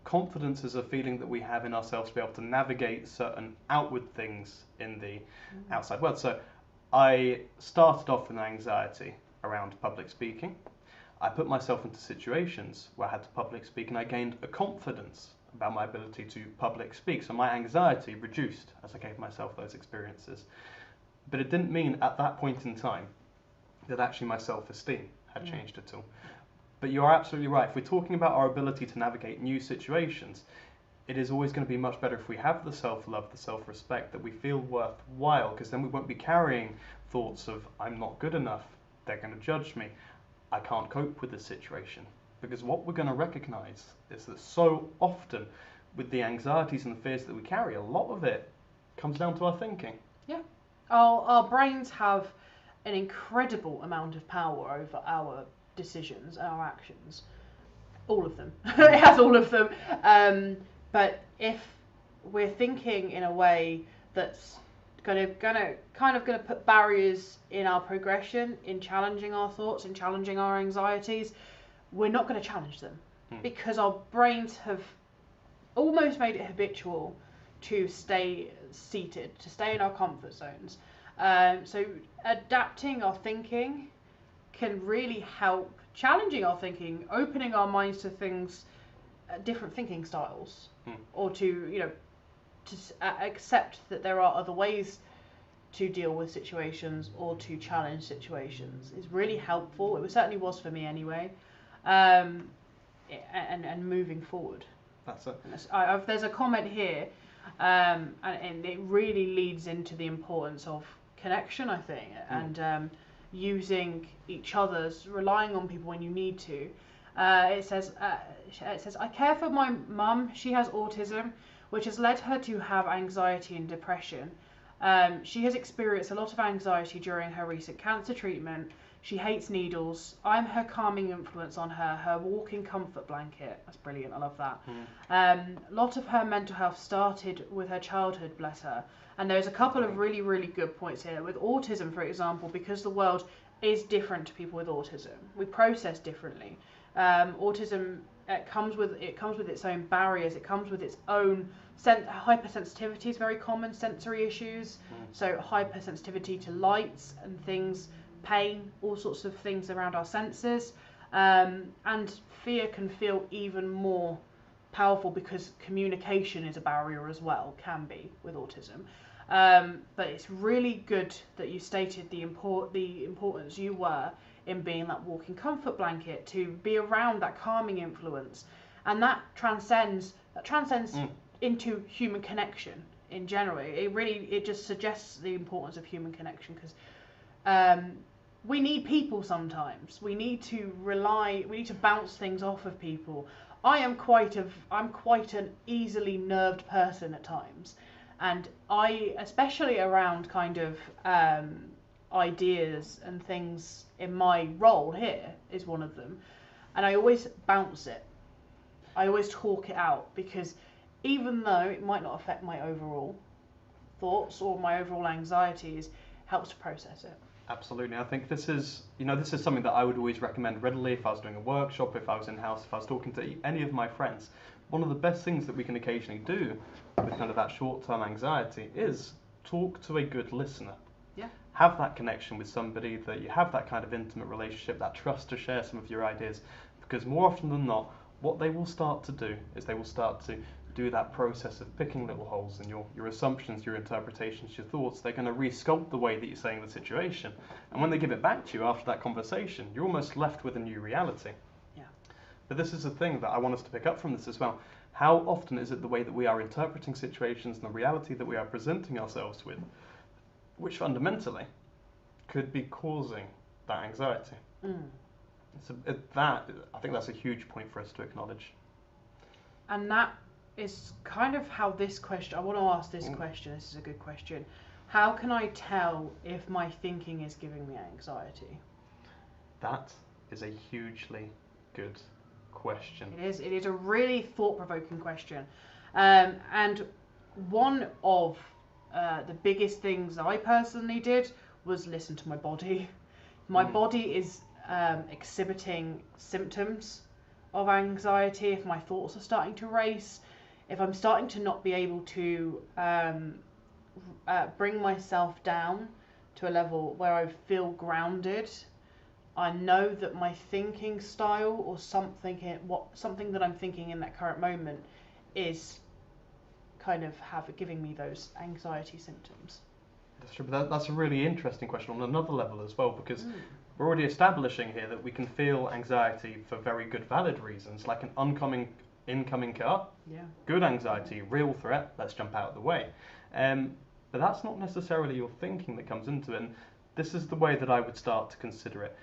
Speaker 2: Confidence is a feeling that we have in ourselves to be able to navigate certain outward things in the outside world. So I started off with anxiety around public speaking. I put myself into situations where I had to public speak, and I gained a confidence about my ability to public speak. So my anxiety reduced as I gave myself those experiences. But it didn't mean at that point in time that actually my self-esteem had changed at all. But you're absolutely right. If we're talking about our ability to navigate new situations, it is always going to be much better if we have the self-love, the self-respect, that we feel worthwhile, because then we won't be carrying thoughts of, I'm not good enough, they're going to judge me, I can't cope with this situation. Because what we're going to recognize is that so often with the anxieties and the fears that we carry, a lot of it comes down to our thinking.
Speaker 1: Yeah. Our brains have an incredible amount of power over our decisions and our actions. All of them. It has all of them. But if we're thinking in a way that's gonna put barriers in our progression, in challenging our thoughts, in challenging our anxieties, we're not going to challenge them because our brains have almost made it habitual to stay seated, to stay in our comfort zones. So adapting our thinking can really help challenging our thinking, opening our minds to things, different thinking styles, or to accept that there are other ways to deal with situations or to challenge situations is really helpful. It certainly was for me anyway. And moving forward.
Speaker 2: That's it.
Speaker 1: There's a comment here, and it really leads into the importance of connection, I think, and using each other's, relying on people when you need to. It says, I care for my mum. She has autism, which has led her to have anxiety and depression. She has experienced a lot of anxiety during her recent cancer treatment. She hates needles. I'm her calming influence on her, her walking comfort blanket. That's brilliant, I love that. A lot of her mental health started with her childhood, bless her. And there's a couple of really, really good points here. With autism, for example, because the world is different to people with autism. We process differently. Autism comes with its own barriers. It comes with its own hypersensitivity is very common, sensory issues. So hypersensitivity to lights and things, pain, all sorts of things around our senses, and fear can feel even more powerful because communication is a barrier as well, can be with autism. But it's really good that you stated the importance you were in being that walking comfort blanket, to be around that calming influence, and that transcends into human connection in general. It just suggests the importance of human connection, because we need people sometimes. We need to bounce things off of people. I'm quite an easily nerved person at times, and especially around kind of ideas and things in my role here is one of them, and I always bounce it. I always talk it out, because even though it might not affect my overall thoughts or my overall anxieties, it helps to process it.
Speaker 2: Absolutely. I think this is something that I would always recommend readily if I was doing a workshop, if I was in-house, if I was talking to any of my friends. One of the best things that we can occasionally do with kind of that short-term anxiety is talk to a good listener.
Speaker 1: Yeah.
Speaker 2: Have that connection with somebody, that you have that kind of intimate relationship, that trust to share some of your ideas, because more often than not, what they will start to do is they will start to do that process of picking little holes in your assumptions, your interpretations, your thoughts. They're going to re-sculpt the way that you're saying the situation, and when they give it back to you after that conversation, you're almost left with a new reality.
Speaker 1: Yeah.
Speaker 2: But this is the thing that I want us to pick up from this as well. How often is it the way that we are interpreting situations and the reality that we are presenting ourselves with, which fundamentally could be causing that anxiety? I think that's a huge point for us to acknowledge.
Speaker 1: And that is kind of how this question, I want to ask this question, this is a good question. How can I tell if my thinking is giving me anxiety?
Speaker 2: That is a hugely good question.
Speaker 1: It is a really thought-provoking question. And one of the biggest things I personally did was listen to my body. My body is exhibiting symptoms of anxiety. If my thoughts are starting to race, if I'm starting to not be able to bring myself down to a level where I feel grounded, I know that my thinking style or something that I'm thinking in that current moment is kind of giving me those anxiety symptoms.
Speaker 2: That's true, but that's a really interesting question on another level as well, because we're already establishing here that we can feel anxiety for very good, valid reasons, like an incoming car.
Speaker 1: Yeah.
Speaker 2: Good anxiety, real threat, let's jump out of the way. But that's not necessarily your thinking that comes into it, and this is the way that I would start to consider it.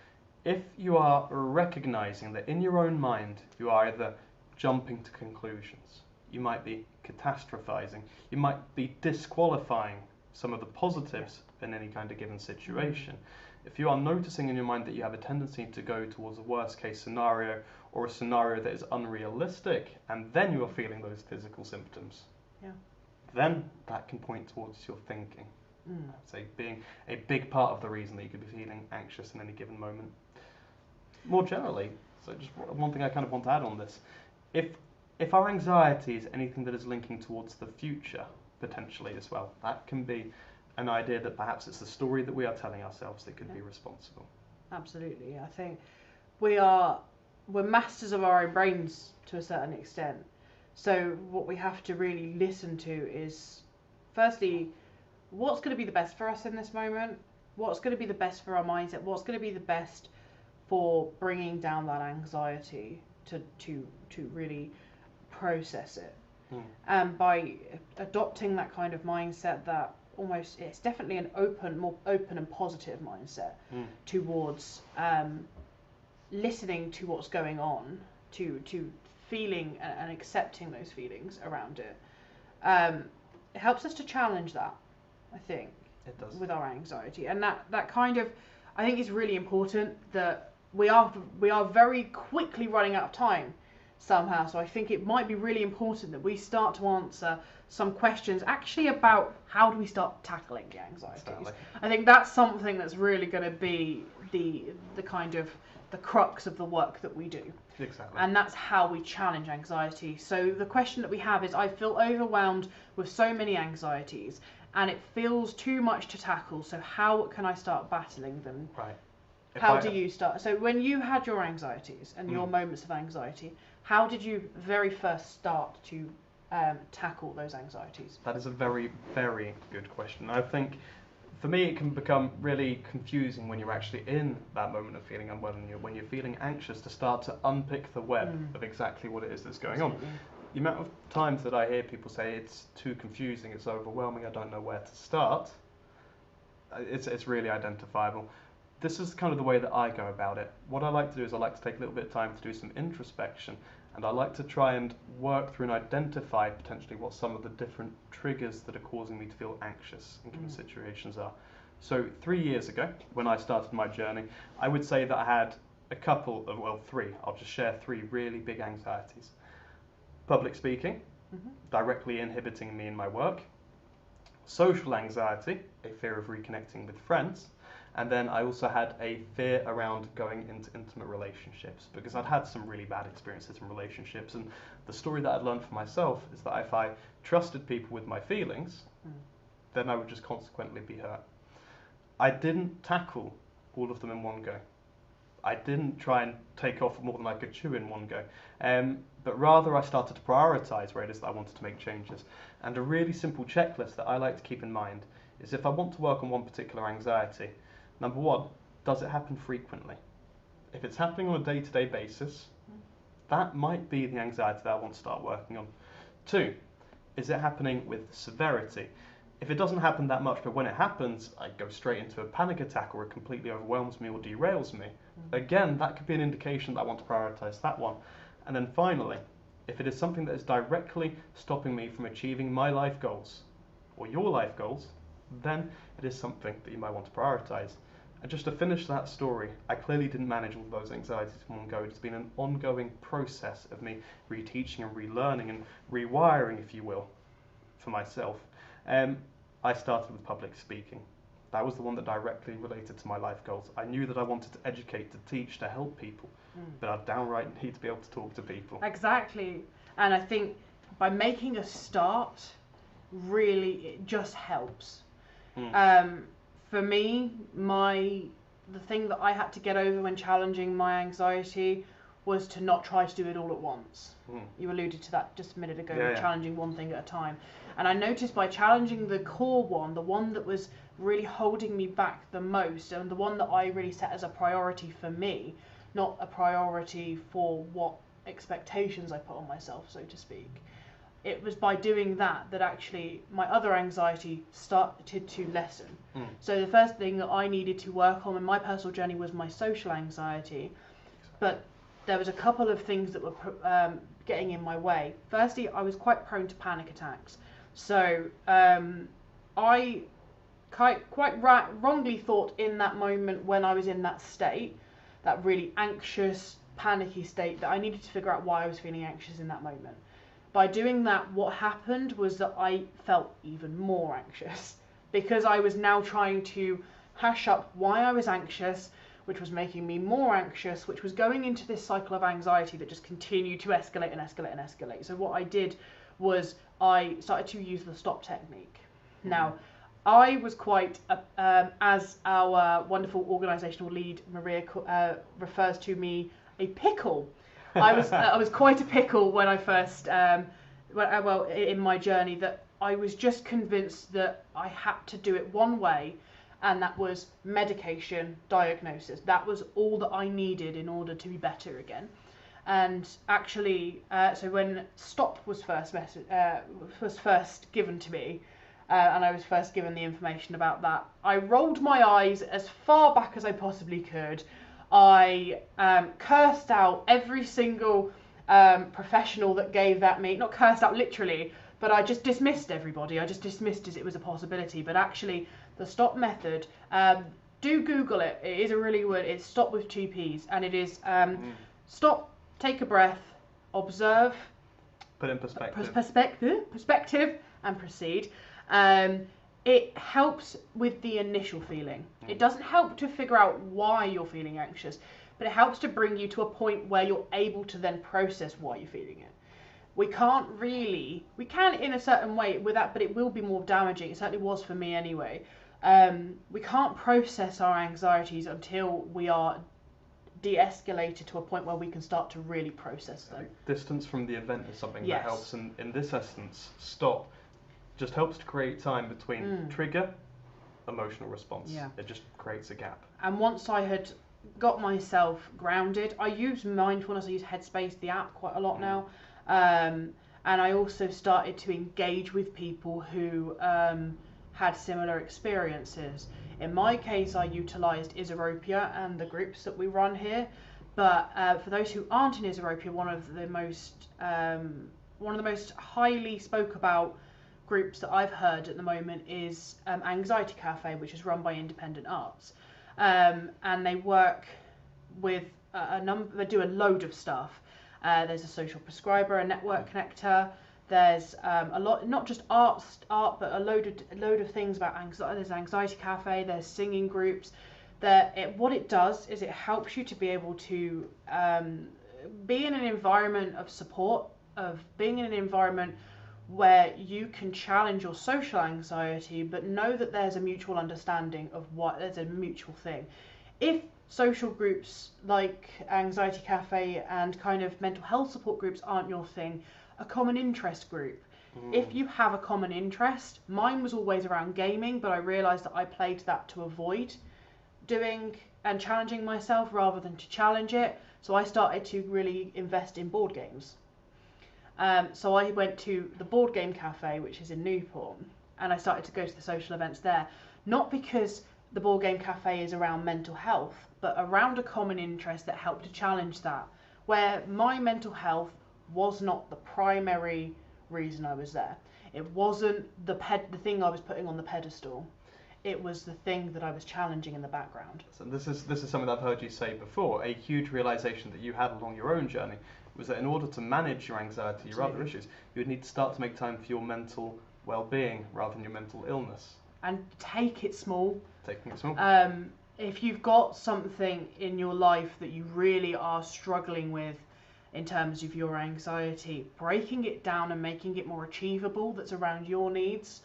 Speaker 2: If you are recognizing that in your own mind you are either jumping to conclusions, you might be catastrophizing, you might be disqualifying some of the positives in any kind of given situation. If you are noticing in your mind that you have a tendency to go towards a worst case scenario or a scenario that is unrealistic, and then you are feeling those physical symptoms, then that can point towards your thinking. I'd say being a big part of the reason that you could be feeling anxious in any given moment. More generally, so just one thing I kind of want to add on this, if our anxiety is anything that is linking towards the future, potentially as well, that can be an idea that perhaps it's the story that we are telling ourselves that could be responsible.
Speaker 1: Absolutely. I think we're masters of our own brains to a certain extent. So what we have to really listen to is, firstly, what's going to be the best for us in this moment? What's going to be the best for our mindset? What's going to be the best for bringing down that anxiety to really process it? And by adopting that kind of mindset, that almost, it's definitely an more open and positive mindset towards listening to what's going on, to feeling and accepting those feelings around it. It helps us to challenge that, I think.
Speaker 2: It does. With
Speaker 1: our anxiety, and that kind of, I think it's really important that we are very quickly running out of time somehow. So I think it might be really important that we start to answer some questions actually about how do we start tackling the anxieties. Exactly. I think that's something that's really going to be the kind of the crux of the work that we do.
Speaker 2: Exactly.
Speaker 1: And that's how we challenge anxiety. So the question that we have is, I feel overwhelmed with so many anxieties and it feels too much to tackle, so how can I start battling them?
Speaker 2: Right.
Speaker 1: How do you start? So when you had your anxieties and your moments of anxiety, how did you very first start to tackle those anxieties?
Speaker 2: That is a very, very good question. I think for me it can become really confusing when you're actually in that moment of feeling unwell and when you're feeling anxious to start to unpick the web of exactly what it is that's going on. The amount of times that I hear people say it's too confusing, it's overwhelming, I don't know where to start, it's really identifiable. This is kind of the way that I go about it. What I like to do is I like to take a little bit of time to do some introspection, and I like to try and work through and identify potentially what some of the different triggers that are causing me to feel anxious in given situations are. So 3 years ago, when I started my journey, I would say that I had three. I'll just share three really big anxieties. Public speaking, directly inhibiting me in my work. Social anxiety, a fear of reconnecting with friends. And then I also had a fear around going into intimate relationships, because I'd had some really bad experiences in relationships, and the story that I'd learned for myself is that if I trusted people with my feelings, then I would just consequently be hurt. I didn't tackle all of them in one go. I didn't try and take off more than I could chew in one go, but rather I started to prioritise where it is that I wanted to make changes. And a really simple checklist that I like to keep in mind is, if I want to work on one particular anxiety, number one, does it happen frequently? If it's happening on a day-to-day basis, that might be the anxiety that I want to start working on. Two, is it happening with severity? if it doesn't happen that much, but when it happens, I go straight into a panic attack or it completely overwhelms me or derails me, again, that could be an indication that I want to prioritize that one. And then finally, if it is something that is directly stopping me from achieving my life goals or your life goals, then it is something that you might want to prioritize. And just to finish that story, I clearly didn't manage all those anxieties in one go. It's been an ongoing process of me reteaching and relearning and rewiring, if you will, for myself. I started with public speaking. That was the one that directly related to my life goals. I knew that I wanted to educate, to teach, to help people, but I downright need to be able to talk to people.
Speaker 1: Exactly. And I think by making a start, really, it just helps. For me, the thing that I had to get over when challenging my anxiety was to not try to do it all at once. You alluded to that just a minute ago, challenging one thing at a time. And I noticed by challenging the core one, the one that was really holding me back the most, and the one that I really set as a priority for me, not a priority for what expectations I put on myself, so to speak. It was by doing that actually my other anxiety started to lessen. So the first thing that I needed to work on in my personal journey was my social anxiety, but there was a couple of things that were getting in my way. Firstly, I was quite prone to panic attacks. So I quite wrongly thought in that moment when I was in that state, that really anxious, panicky state, that I needed to figure out why I was feeling anxious in that moment. By doing that, what happened was that I felt even more anxious because I was now trying to hash up why I was anxious, which was making me more anxious, which was going into this cycle of anxiety that just continued to escalate and escalate and escalate. So what I did was I started to use the stop technique. Now, I was quite, as our wonderful organisational lead, Maria, refers to me, a pickle. I was quite a pickle when I first, in my journey, that I was just convinced that I had to do it one way, and that was medication, diagnosis. That was all that I needed in order to be better again. And actually, so when stop was first given to me, and I was first given the information about that, I rolled my eyes as far back as I possibly could. I cursed out every single professional that gave that me, not cursed out literally, but I just dismissed everybody. I just dismissed as it was a possibility. But actually, the stop method, do Google it. It is a really good, it's stop with 2 P's, and it is stop, take a breath, observe,
Speaker 2: put in perspective,
Speaker 1: and proceed. It helps with the initial feeling. It doesn't help to figure out why you're feeling anxious, but it helps to bring you to a point where you're able to then process why you're feeling it. We can in a certain way with that, but it will be more damaging. It certainly was for me anyway. We can't process our anxieties until we are de-escalated to a point where we can start to really process them.
Speaker 2: Distance from the event is something that helps, and in this essence, stop just helps to create time between trigger, emotional response. It just creates a gap.
Speaker 1: And once I had got myself grounded, I use mindfulness, I use Headspace, the app, quite a lot now. And I also started to engage with people who had similar experiences. In my case, I utilised Isopropia and the groups that we run here. But for those who aren't in Isopropia, one of the most highly spoke about groups that I've heard at the moment is Anxiety Cafe, which is run by Independent Arts, and they work with they do a load of stuff. There's a social prescriber, a network connector. There's a lot, not just art, but a load of things about anxiety. There's Anxiety Cafe. There's singing groups. What it does is it helps you to be able to be in an environment of support, of being in an environment where you can challenge your social anxiety, but know that there's a mutual understanding of there's a mutual thing. If social groups like Anxiety Cafe and kind of mental health support groups aren't your thing, a common interest group. If you have a common interest, mine was always around gaming, but I realised that I played that to avoid doing and challenging myself rather than to challenge it. So I started to really invest in board games. So I went to the Board Game Cafe, which is in Newport, and I started to go to the social events there, not because the board game cafe is around mental health, but around a common interest that helped to challenge that, where my mental health was not the primary reason I was there. It wasn't the thing I was putting on the pedestal. It was the thing that I was challenging in the background.
Speaker 2: So this is something that I've heard you say before. A huge realization that you had along your own journey was that in order to manage your anxiety, your other issues, you would need to start to make time for your mental well-being rather than your mental illness.
Speaker 1: And take it small.
Speaker 2: Taking it small.
Speaker 1: If you've got something in your life that you really are struggling with in terms of your anxiety, breaking it down and making it more achievable, that's around your needs.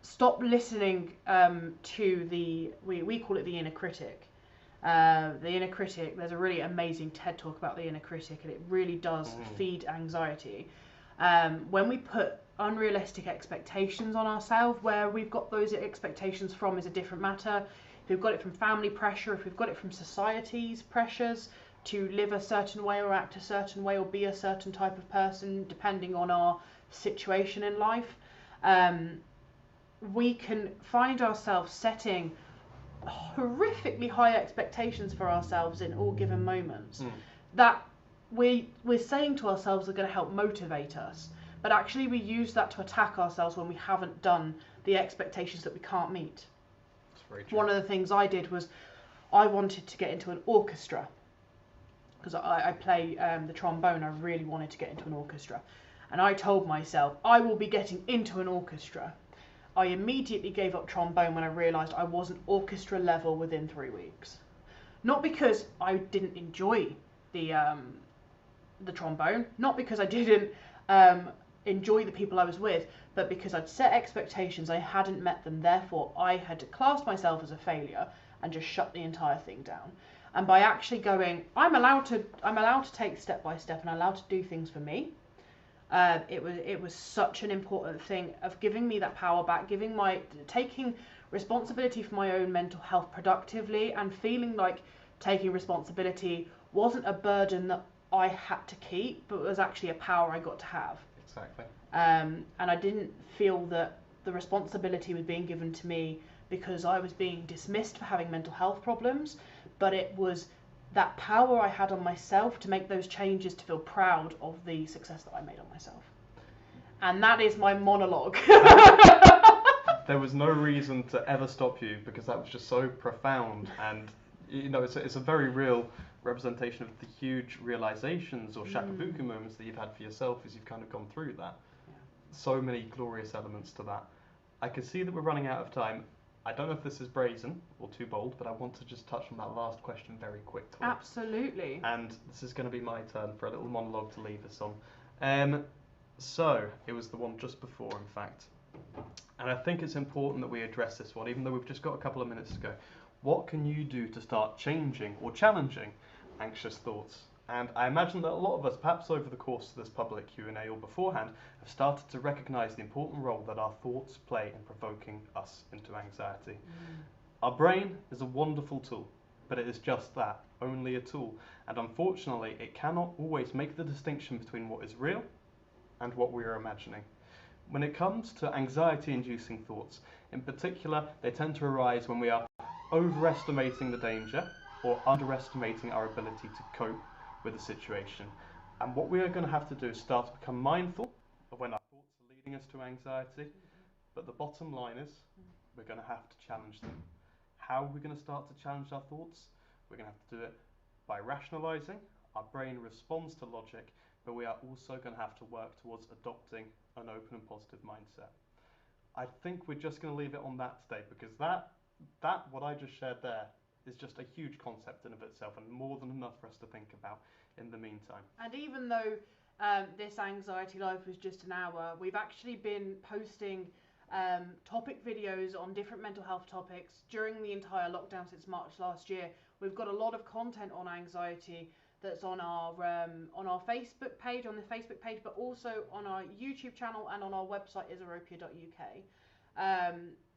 Speaker 1: Stop listening to we call it the inner critic. The inner critic, there's a really amazing TED talk about the inner critic, and it really does feed anxiety. When we put unrealistic expectations on ourselves, where we've got those expectations from is a different matter. If we've got it from family pressure, if we've got it from society's pressures to live a certain way or act a certain way or be a certain type of person, depending on our situation in life, we can find ourselves setting horrifically high expectations for ourselves in all given moments that we're saying to ourselves are going to help motivate us, but actually we use that to attack ourselves when we haven't done the expectations that we can't meet.
Speaker 2: That's very true.
Speaker 1: One of the things I did was I wanted to get into an orchestra because I play the trombone. I really wanted to get into an orchestra, and I told myself I will be getting into an orchestra. I immediately gave up trombone when I realised I wasn't orchestra level within 3 weeks. Not because I didn't enjoy the trombone, not because I didn't enjoy the people I was with, but because I'd set expectations, I hadn't met them, therefore I had classed myself as a failure and just shut the entire thing down. And by actually going, I'm allowed to take step by step and I'm allowed to do things for me. It was such an important thing of giving me that power back, taking responsibility for my own mental health productively, and feeling like taking responsibility wasn't a burden that I had to keep, but was actually a power I got to have.
Speaker 2: Exactly.
Speaker 1: And I didn't feel that the responsibility was being given to me because I was being dismissed for having mental health problems, but it was that power I had on myself to make those changes, to feel proud of the success that I made on myself. And that is my monologue.
Speaker 2: There was no reason to ever stop you, because that was just so profound, and it's a very real representation of the huge realizations or shakubuku moments that you've had for yourself as you've kind of gone through that. Yeah. So many glorious elements to that. I can see that we're running out of time. I don't know if this is brazen or too bold, but I want to just touch on that last question very quickly.
Speaker 1: Absolutely.
Speaker 2: And this is going to be my turn for a little monologue to leave us on. So, it was the one just before, in fact. And I think it's important that we address this one, even though we've just got a couple of minutes to go. What can you do to start changing or challenging anxious thoughts? And I imagine that a lot of us, perhaps over the course of this public Q&A or beforehand, have started to recognise the important role that our thoughts play in provoking us into anxiety. Our brain is a wonderful tool, but it is just that, only a tool. And unfortunately, it cannot always make the distinction between what is real and what we are imagining. When it comes to anxiety-inducing thoughts, in particular, they tend to arise when we are overestimating the danger or underestimating our ability to cope with a situation. And what we are going to have to do is start to become mindful of when our thoughts are leading us to anxiety, but the bottom line is we're going to have to challenge them. How are we going to start to challenge our thoughts? We're going to have to do it by rationalising. Our brain responds to logic, but we are also going to have to work towards adopting an open and positive mindset. I think we're just going to leave it on that today, because that what I just shared there is just a huge concept in of itself, and more than enough for us to think about in the meantime.
Speaker 1: And even though this Anxiety Live was just an hour, we've actually been posting topic videos on different mental health topics during the entire lockdown since March last year. We've got a lot of content on anxiety that's on our Facebook page, but also on our YouTube channel and on our website isaropia.uk.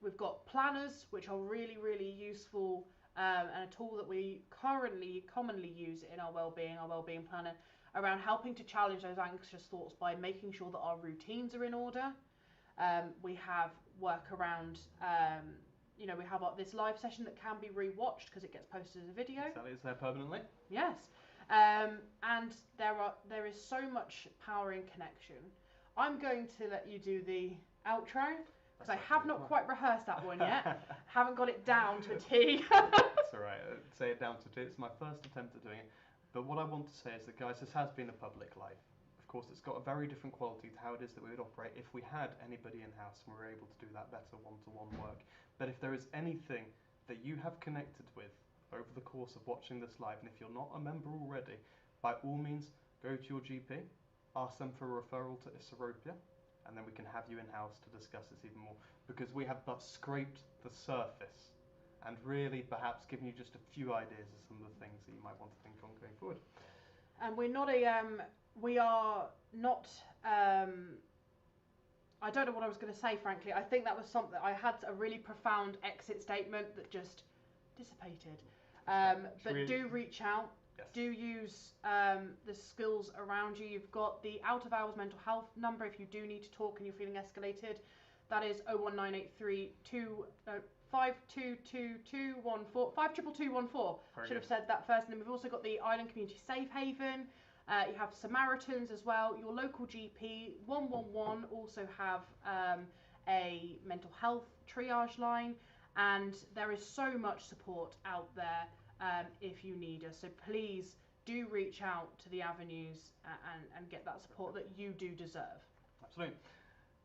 Speaker 1: We've got planners, which are really, really useful, and a tool that we commonly use in our wellbeing planner, around helping to challenge those anxious thoughts by making sure that our routines are in order. We have work around. You know, we have this live session that can be rewatched because it gets posted as a video.
Speaker 2: Exactly, it's there permanently.
Speaker 1: Yes, and there is so much power in connection. I'm going to let you do the outro because I have not quite rehearsed that one yet. Haven't got it down to a T.
Speaker 2: That's all right. Say it down to T. It's my first attempt at doing it. But what I want to say is that, guys, this has been a public live. Of course, it's got a very different quality to how it is that we would operate if we had anybody in-house and we were able to do that better one-to-one work. But if there is anything that you have connected with over the course of watching this live, and if you're not a member already, by all means, go to your GP, ask them for a referral to Isopropia, and then we can have you in-house to discuss this even more, because we have but scraped the surface and really perhaps given you just a few ideas of some of the things that you might want to think on going forward.
Speaker 1: And we are not, I don't know what I was going to say, frankly. I think that was something, I had a really profound exit statement that just dissipated. But do reach out. Yes. Do use the skills around you. You've got the out of hours mental health number if you do need to talk and you're feeling escalated. That is 01983 522214 522214. Should have said that first. And then we've also got the Island Community Safe Haven. You have Samaritans as well. Your local GP 111 also have a mental health triage line, and there is so much support out there if you need us. So please do reach out to the avenues and get that support that you do deserve.
Speaker 2: Absolutely.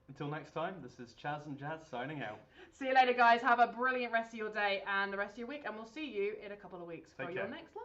Speaker 2: Until next time, this is Chaz and Jazz signing out.
Speaker 1: See you later, guys. Have a brilliant rest of your day and the rest of your week, and we'll see you in a couple of weeks for your next live.